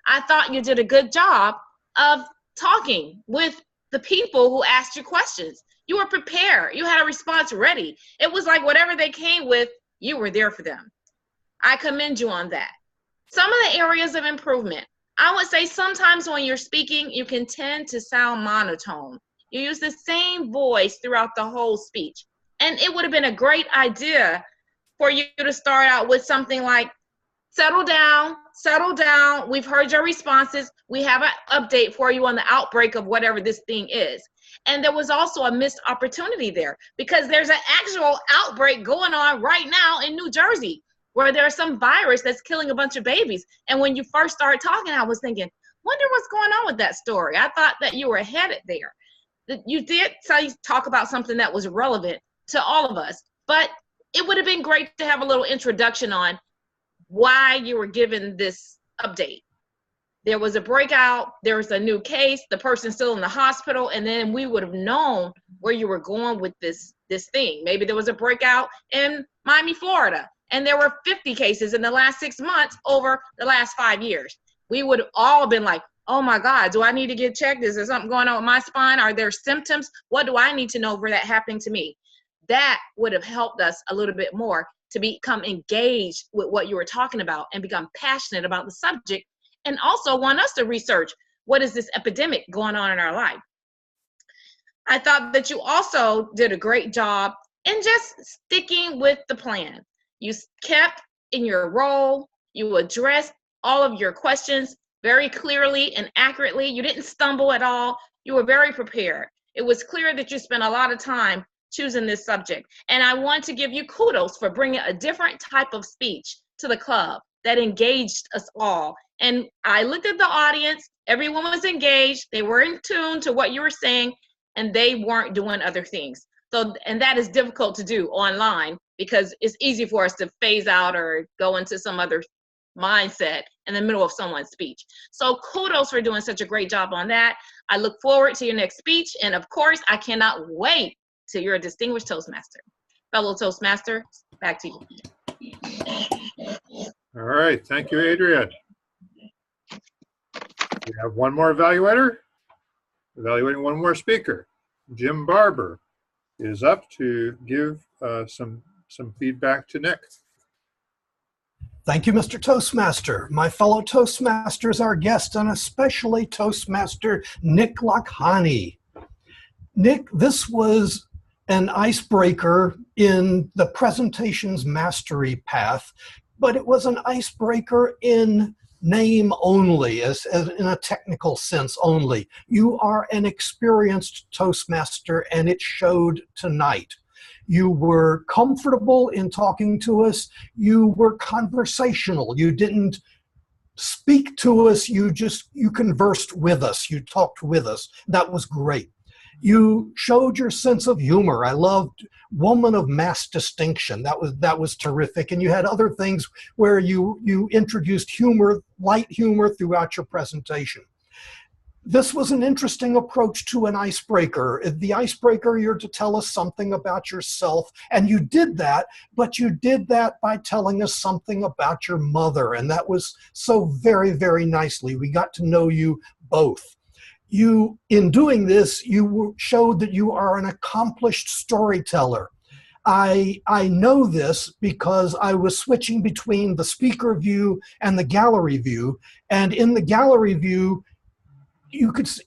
I thought you did a good job of talking with the people who asked you questions. You were prepared. You had a response ready. It was like whatever they came with, you were there for them. I commend you on that. Some of the areas of improvement. I would say sometimes when you're speaking, you can tend to sound monotone. You use the same voice throughout the whole speech. And it would have been a great idea for you to start out with something like, settle down, we've heard your responses, we have an update for you on the outbreak of whatever this thing is. And there was also a missed opportunity there because there's an actual outbreak going on right now in New Jersey where there's some virus that's killing a bunch of babies. And when you first started talking, I was thinking, wonder what's going on with that story. I thought that you were headed there. You did talk about something that was relevant to all of us, but it would have been great to have a little introduction on why you were given this update. There was a breakout, there was a new case, the person's still in the hospital, and then we would have known where you were going with this thing. Maybe there was a breakout in Miami, Florida, and there were 50 cases in the last 6 months over the last 5 years. We would have all been like, oh my God, do I need to get checked? Is there something going on with my spine? Are there symptoms? What do I need to know for that happening to me? That would have helped us a little bit more to become engaged with what you were talking about and become passionate about the subject, and also want us to research what is this epidemic going on in our life. I thought that you also did a great job in just sticking with the plan. You kept in your role, you addressed all of your questions very clearly and accurately. You didn't stumble at all. You were very prepared. It was clear that you spent a lot of time choosing this subject. And I want to give you kudos for bringing a different type of speech to the club that engaged us all. And I looked at the audience, everyone was engaged, they were in tune to what you were saying, and they weren't doing other things. So, and that is difficult to do online because it's easy for us to phase out or go into some other mindset in the middle of someone's speech. So kudos for doing such a great job on that. I look forward to your next speech. And of course, I cannot wait till you're a distinguished Toastmaster. Fellow Toastmaster, back to you. All right, thank you, Adrian. We have one more evaluator, evaluating one more speaker. Jim Barber is up to give some feedback to Nick. Thank you, Mr. Toastmaster. My fellow Toastmasters, our guest, and especially Toastmaster Nick Lakhani. Nick, this was an icebreaker in the presentation's mastery path, but it was an icebreaker in name only, as in a technical sense only. You are an experienced Toastmaster, and it showed tonight. You were comfortable in talking to us. You were conversational. You didn't speak to us. You conversed with us. You talked with us. That was great. You showed your sense of humor. I loved Woman of Mass Distinction. That was terrific. And you had other things where you introduced humor, light humor throughout your presentation. This was an interesting approach to an icebreaker. The icebreaker, you're to tell us something about yourself, and you did that, but you did that by telling us something about your mother, and that was so very, very nicely. We got to know you both. In doing this, you showed that you are an accomplished storyteller. I know this because I was switching between the speaker view and the gallery view, and in the gallery view,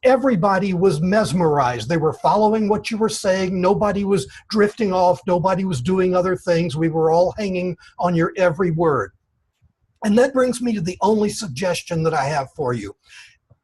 everybody was mesmerized. They were following what you were saying. Nobody was drifting off. Nobody was doing other things. We were all hanging on your every word. And that brings me to the only suggestion that I have for you.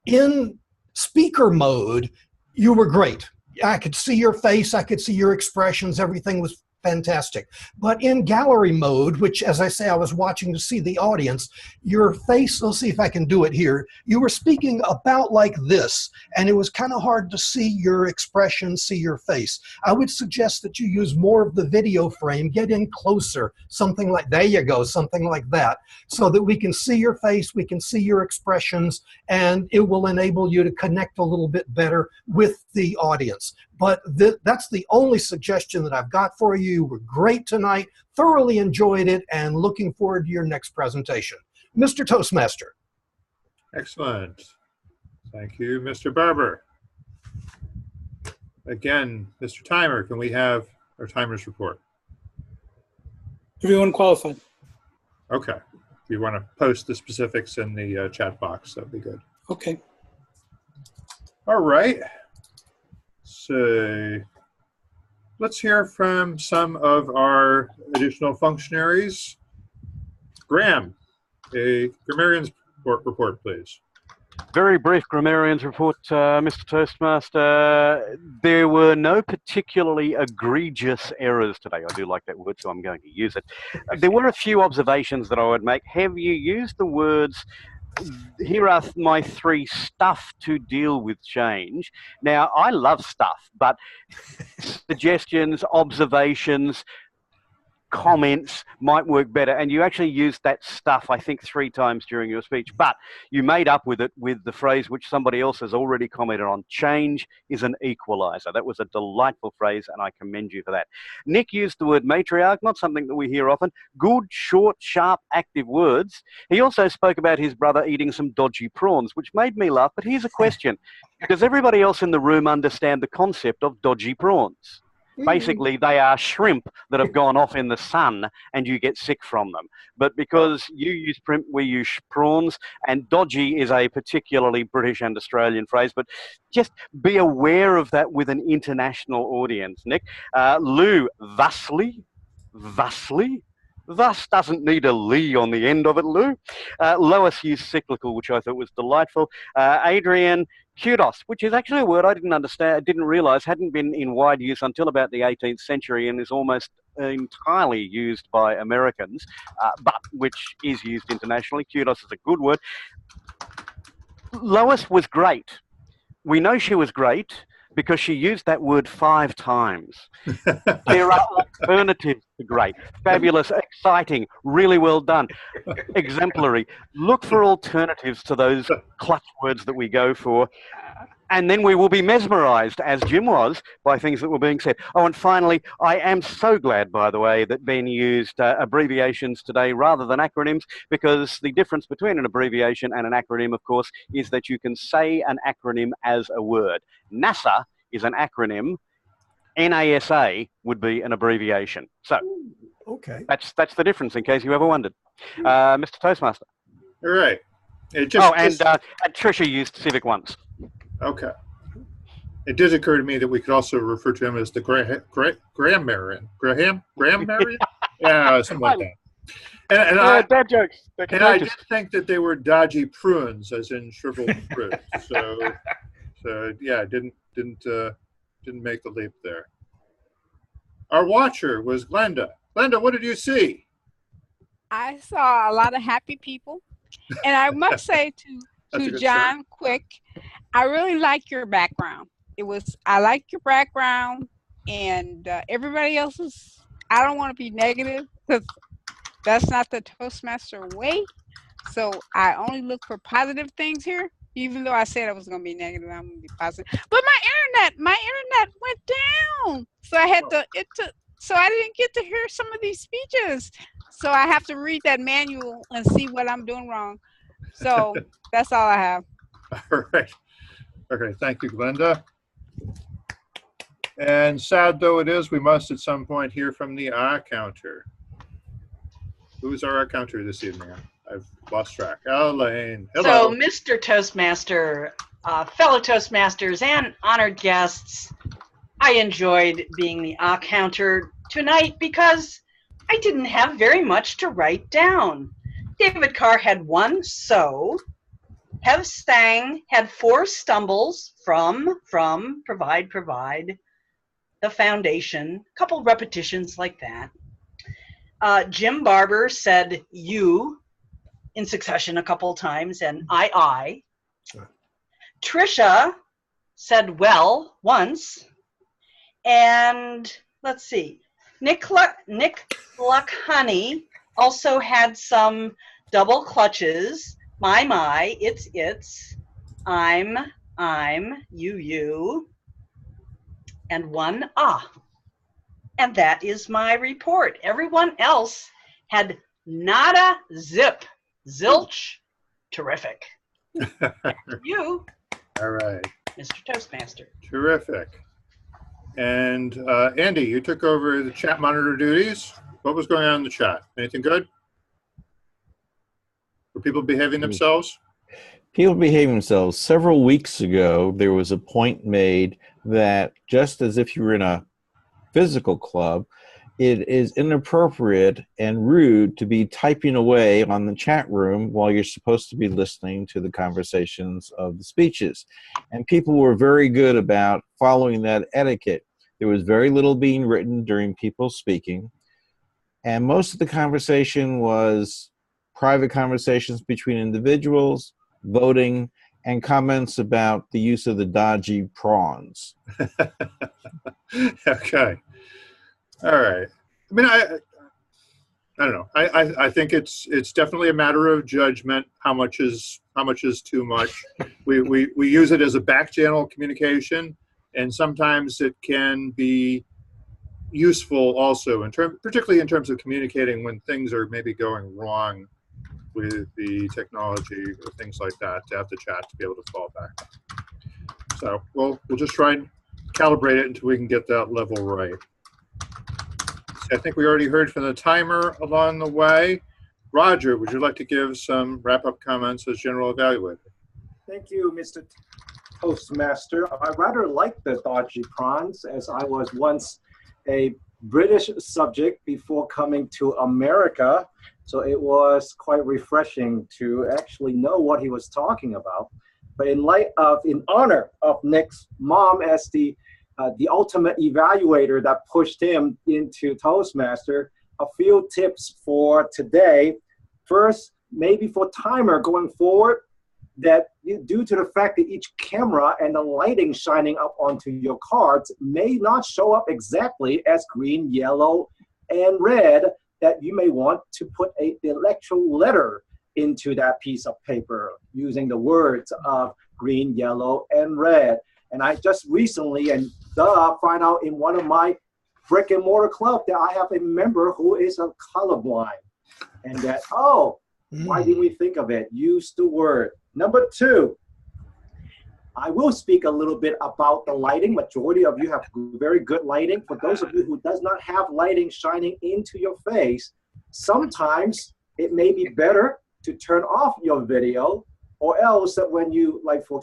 In speaker mode, you were great. I could see your face. I could see your expressions. Everything was fantastic. But in gallery mode, which, as I say, I was watching to see the audience, your face, let's see if I can do it here, you were speaking about like this, and it was kind of hard to see your expression, see your face. I would suggest that you use more of the video frame, get in closer, something like, there you go, something like that, so that we can see your face, we can see your expressions, and it will enable you to connect a little bit better with the audience. But that's the only suggestion that I've got for you. You were great tonight, thoroughly enjoyed it, and looking forward to your next presentation. Mr. Toastmaster. Excellent. Thank you, Mr. Barber. Again, Mr. Timer, can we have our timer's report? Everyone qualified. Okay. If you want to post the specifics in the chat box, that'd be good. Okay. All right. So let's hear from some of our additional functionaries. Graham, a grammarian's report, please. Very brief grammarian's report, Mr. Toastmaster. There were no particularly egregious errors today. I do like that word, so I'm going to use it. There were a few observations that I would make. Have you used the words, here are my 3 stuff to deal with change? Now, I love stuff, but suggestions, observations, comments might work better. And you actually used that stuff, I think, 3 times during your speech, but you made up with it with the phrase which somebody else has already commented on: change is an equalizer. That was a delightful phrase, and I commend you for that. Nick used the word matriarch, not something that we hear often. Good, short, sharp, active words. He also spoke about his brother eating some dodgy prawns, which made me laugh. But here's a question. Does everybody else in the room understand the concept of dodgy prawns? Basically, they are shrimp that have gone off in the sun and you get sick from them. But because you use shrimp, we use prawns, and dodgy is a particularly British and Australian phrase. But just be aware of that with an international audience, Nick. Lou, thusly. Thus doesn't need a lee on the end of it, Lou. Lois used cyclical, which I thought was delightful. Adrian, kudos, which is actually a word I didn't understand, didn't realize hadn't been in wide use until about the 18th century and is almost entirely used by Americans, but which is used internationally. Kudos is a good word. Lois was great. We know she was great because she used that word 5 times. There are alternatives to great. Fabulous, exciting, really well done, exemplary. Look for alternatives to those clutch words that we go for. And then we will be mesmerized, as Jim was, by things that were being said. Oh, and finally, I am so glad, by the way, that Ben used abbreviations today rather than acronyms, because the difference between an abbreviation and an acronym, of course, is that you can say an acronym as a word. NASA is an acronym. NASA would be an abbreviation. So Okay. that's the difference, in case you ever wondered. Mr. Toastmaster. All right. And Tricia used civic once. Okay. It did occur to me that we could also refer to him as the Graham-Marian. Graham-Marian? Yeah, something like that. Dad jokes. And I did think that they were dodgy prunes, as in shriveled fruit. So yeah, didn't make the leap there. Our watcher was Glenda. Glenda, what did you see? I saw a lot of happy people, and I must say to John Quick, I really like your background. I like your background, and everybody else's. I don't want to be negative because that's not the Toastmaster way. So I only look for positive things here. Even though I said I was going to be negative, I'm going to be positive. But my internet went down, so I had so I didn't get to hear some of these speeches. So I have to read that manual and see what I'm doing wrong. So that's all I have. All right. Okay, thank you, Glenda. And sad though it is, we must at some point hear from the counter. Who's our counter this evening? I've lost track. Elaine. Hello. So, Mr. Toastmaster, fellow Toastmasters, and honored guests, I enjoyed being the counter tonight because I didn't have very much to write down. David Carr had one so. Hev Stang had 4 stumbles from, provide, the foundation, a couple repetitions like that. Jim Barber said you in succession a couple times, and I. Tricia said well once, and let's see, Nick Luck-Honey also had some double clutches. My, it's, I'm, you, and one And that is my report. Everyone else had nada, zip, zilch, terrific. You, all right, Mr. Toastmaster. Terrific. And Andy, you took over the chat monitor duties. What was going on in the chat? Anything good? Were people behaving themselves? People behaving themselves. Several weeks ago, there was a point made that just as if you were in a physical club, it is inappropriate and rude to be typing away on the chat room while you're supposed to be listening to the conversations of the speeches. And people were very good about following that etiquette. There was very little being written during people speaking. And most of the conversation was private conversations between individuals, voting, and comments about the use of the dodgy prawns. Okay. All right. I mean, I don't know. I think it's definitely a matter of judgment. How much is too much? We use it as a back channel communication, and sometimes it can be useful also particularly in terms of communicating when things are maybe going wrong with the technology or things like that, to have the chat to be able to fall back on. So we'll just try and calibrate it until we can get that level right. So I think we already heard from the timer along the way. Roger, would you like to give some wrap-up comments as general evaluator? Thank you, Mr. Toastmaster. I rather like the dodgy prawns, as I was once a British subject before coming to America. So it was quite refreshing to actually know what he was talking about. But in honor of Nick's mom as the ultimate evaluator that pushed him into Toastmaster, a few tips for today. First, maybe for timer going forward, that due to the fact that each camera and the lighting shining up onto your cards may not show up exactly as green, yellow, and red, that you may want to put the actual letter into that piece of paper using the words of green, yellow, and red. And I just recently, and find out in one of my brick and mortar club that I have a member who is a colorblind. And that, why didn't we think of it? Use the word. Number 2, I will speak a little bit about the lighting. Majority of you have very good lighting. For those of you who does not have lighting shining into your face, sometimes it may be better to turn off your video, or else that when you, like for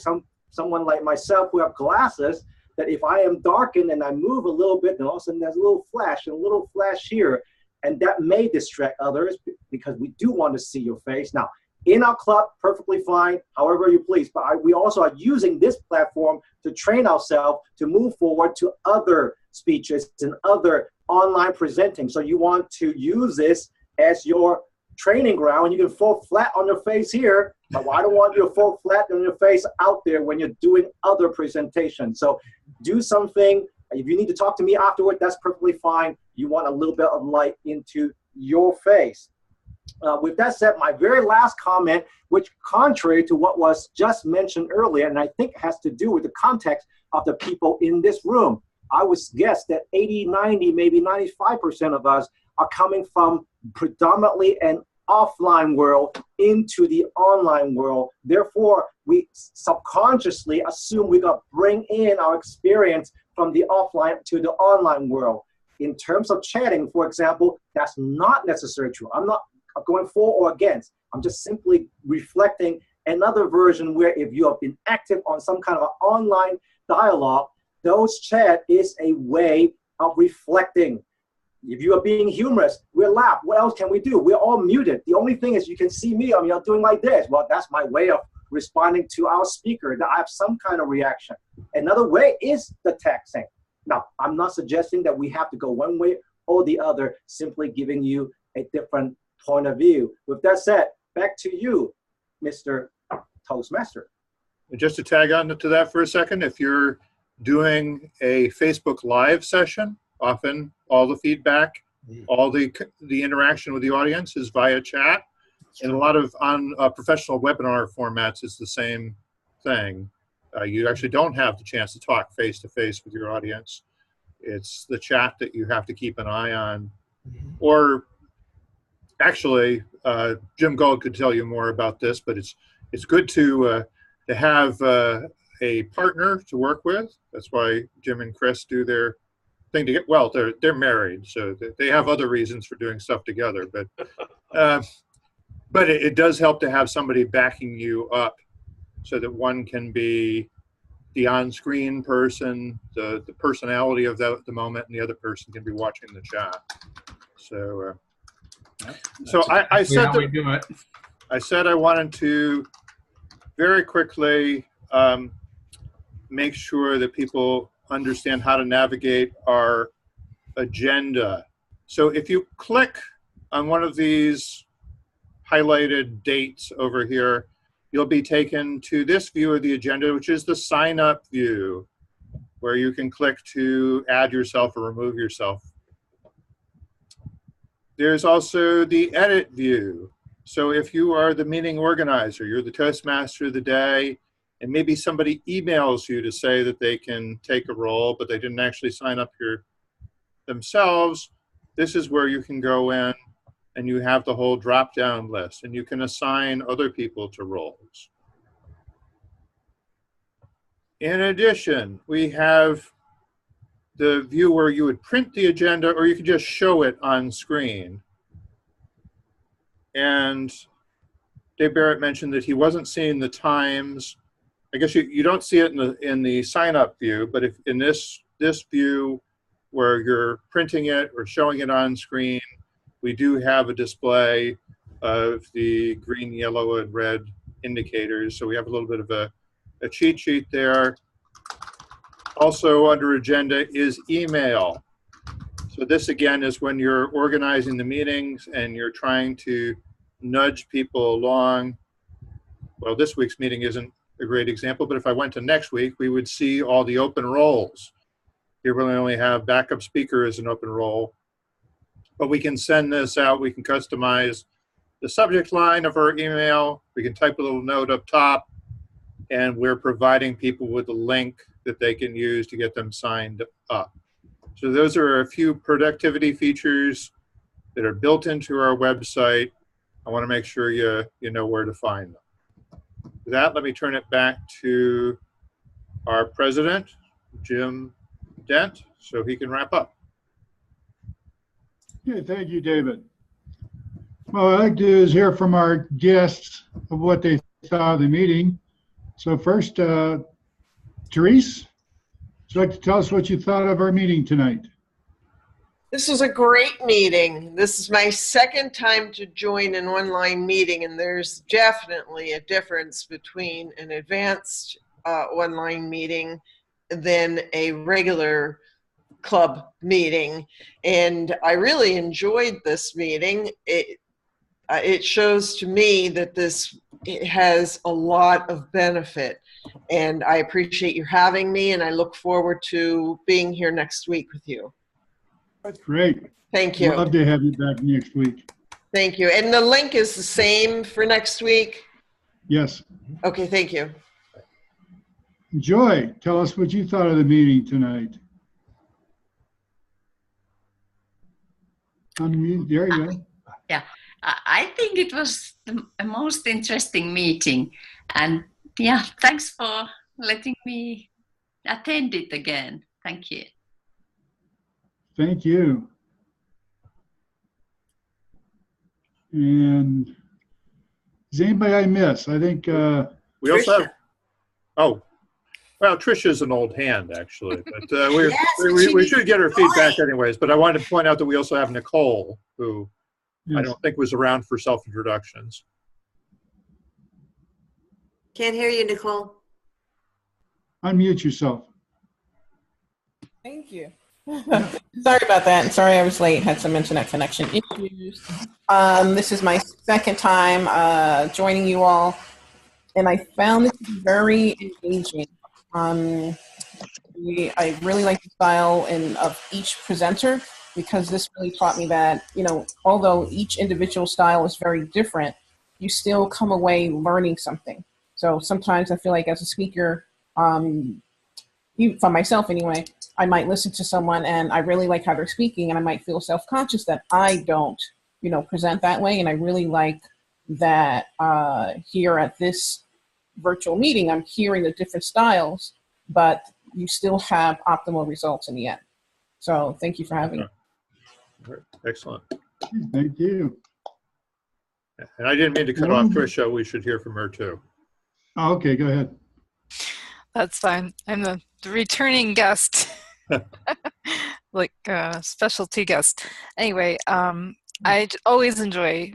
someone like myself who have glasses, that if I am darkened and I move a little bit, and all of a sudden there's a little flash and a little flash here, and that may distract others because we do want to see your face. Now, in our club, perfectly fine, however you please, but we also are using this platform to train ourselves to move forward to other speeches and other online presenting. So you want to use this as your training ground. You can fall flat on your face here, but I don't want you to fall flat on your face out there when you're doing other presentations. So do something. If you need to talk to me afterward, that's perfectly fine. You want a little bit of light into your face. With that said, my very last comment, which contrary to what was just mentioned earlier, and I think has to do with the context of the people in this room, I would guess that 80, 90, maybe 95% of us are coming from predominantly an offline world into the online world. Therefore, we subconsciously assume we got to bring in our experience from the offline to the online world. In terms of chatting, for example, that's not necessarily true. I'm not going for or against. I'm just simply reflecting another version where if you have been active on some kind of an online dialogue, those chat is a way of reflecting. If you are being humorous, we'll laugh. What else can we do? We're all muted. The only thing is you can see me, I'm doing like this. Well, that's my way of responding to our speaker, that I have some kind of reaction. Another way is the texting. Now, I'm not suggesting that we have to go one way or the other, simply giving you a different point of view. With that said, back to you, Mr. Toastmaster. Just to tag on to that for a second, if you're doing a Facebook Live session, often all the feedback, all the interaction with the audience is via chat. And a lot of on professional webinar formats, it's the same thing. You actually don't have the chance to talk face-to-face with your audience. It's the chat that you have to keep an eye on. Or actually, Jim Gold could tell you more about this, but it's good to have a partner to work with. That's why Jim and Chris do their thing to get, well, they're married, so they have other reasons for doing stuff together, but it does help to have somebody backing you up so that one can be the on-screen person, the personality of the moment, and the other person can be watching the chat. So I said we do it. I said I wanted to very quickly make sure that people understand how to navigate our agenda. So if you click on one of these highlighted dates over here, you'll be taken to this view of the agenda, which is the sign up view, where you can click to add yourself or remove yourself. There's also the edit view. So if you are the meeting organizer, you're the Toastmaster of the day, and maybe somebody emails you to say that they can take a role, but they didn't actually sign up here themselves, this is where you can go in and you have the whole drop-down list, and you can assign other people to roles. In addition, we have the view where you would print the agenda, or you could just show it on screen. And Dave Barrett mentioned that he wasn't seeing the times. I guess you don't see it in the sign-up view, but if in this view where you're printing it or showing it on screen, we do have a display of the green, yellow, and red indicators. So we have a little bit of a cheat sheet there. Also under agenda is email. So this again is when you're organizing the meetings and you're trying to nudge people along. Well, this week's meeting isn't a great example, but if I went to next week, we would see all the open roles. Here we only have backup speaker as an open role, but we can send this out. We can customize the subject line of our email. We can type a little note up top. and we're providing people with a link that they can use to get them signed up. So those are a few productivity features that are built into our website. I want to make sure you know where to find them. With that, let me turn it back to our president, Jim Dent, so he can wrap up. Okay, thank you, David. Well, what I'd like to do is hear from our guests of what they thought of the meeting. So first, Therese, would you like to tell us what you thought of our meeting tonight? This was a great meeting. This is my second time to join an online meeting, and there's definitely a difference between an advanced online meeting than a regular club meeting. And I really enjoyed this meeting. It shows to me that it has a lot of benefit. And I appreciate you having me, and I look forward to being here next week with you. That's great. Thank you. Love to have you back next week. Thank you. And the link is the same for next week? Yes. Okay, thank you. Joy, tell us what you thought of the meeting tonight. Unmute. There you go. Yeah, I think it was a most interesting meeting. And yeah, thanks for letting me attend it again. Thank you. Thank you. And is anybody I miss? I think we also have, oh, well, Trisha's an old hand, actually. But we should get her feedback anyways. But I wanted to point out that we also have Nicole, who I don't think was around for self-introductions. Can't hear you, Nicole. Unmute yourself. Thank you. Sorry about that. Sorry I was late. Had some internet connection issues. This is my second time joining you all, and I found it very engaging. I really like the style of each presenter, because this really taught me that, although each individual style is very different, you still come away learning something. So sometimes I feel like as a speaker, even for myself anyway, I might listen to someone and I really like how they're speaking, and I might feel self-conscious that I don't, present that way. And I really like that here at this virtual meeting, I'm hearing the different styles, but you still have optimal results in the end. So thank you for having me. Excellent. Thank you. And I didn't mean to cut off Trisha. We should hear from her too. Oh, okay, go ahead. That's fine. I'm the returning guest, like specialty guest. Anyway, I always enjoy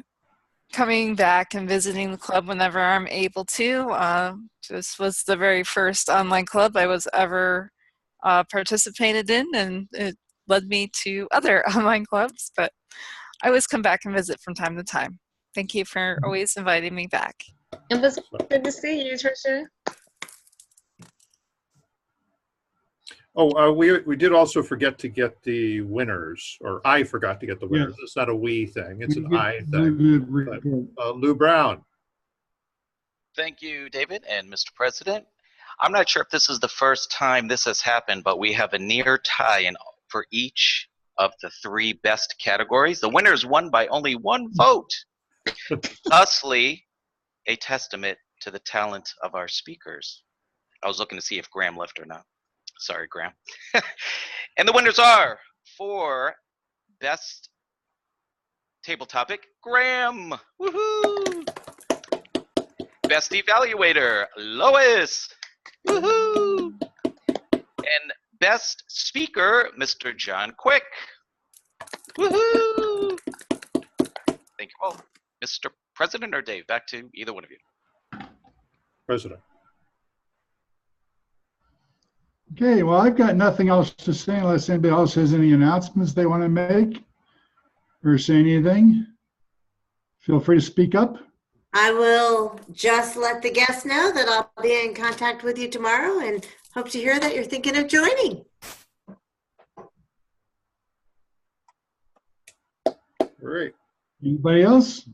coming back and visiting the club whenever I'm able to. This was the very first online club I was ever participated in, and it led me to other online clubs, but I always come back and visit from time to time. Thank you for always inviting me back. It was good to see you, Trisha. Oh, we did also forget to get the winners, or I forgot to get the winners. Yes. It's not a we thing, it's an I thing. But, Lou Brown. Thank you, David and Mr. President. I'm not sure if this is the first time this has happened, but we have a near tie for each of the 3 best categories. The winners won by only 1 vote, thusly a testament to the talent of our speakers. I was looking to see if Graham left or not. Sorry, Graham. And the winners are, for best table topic, Graham. Woohoo! Best evaluator, Lois. Woohoo! And best speaker, Mr. John Quick. Woohoo! Thank you all. Mr. President or Dave, back to either one of you. President. Okay, well, I've got nothing else to say unless anybody else has any announcements they want to make or say anything. Feel free to speak up. I will just let the guests know that I'll be in contact with you tomorrow, and hope to hear that you're thinking of joining. Great. Anybody else?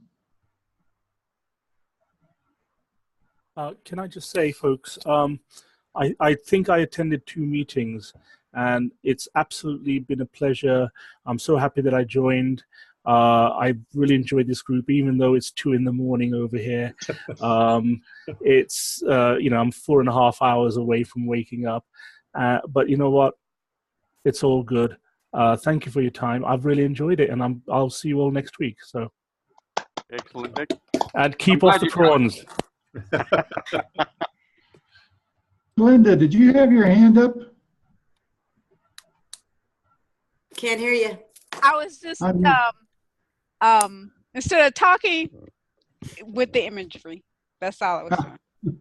Can I just say, folks, I think I attended 2 meetings, and it's absolutely been a pleasure. I'm so happy that I joined. I really enjoyed this group, even though it's 2 in the morning over here. It's, you know, I'm 4.5 hours away from waking up. But you know what? It's all good. Thank you for your time. I've really enjoyed it, and I'll see you all next week. So, Excellent, Nick. and keep off the prawns. Linda, did you have your hand up? Can't hear you. I was just instead of talking with the imagery. That's all I was doing.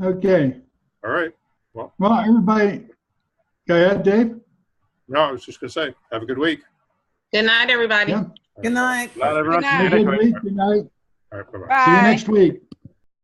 Okay. All right. Well, everybody, go ahead, Dave. No, I was just going to say, have a good week. Good night, everybody. Yeah. Good night. Good night, everyone. Have a good week. Good night. All right, bye-bye. See you next week.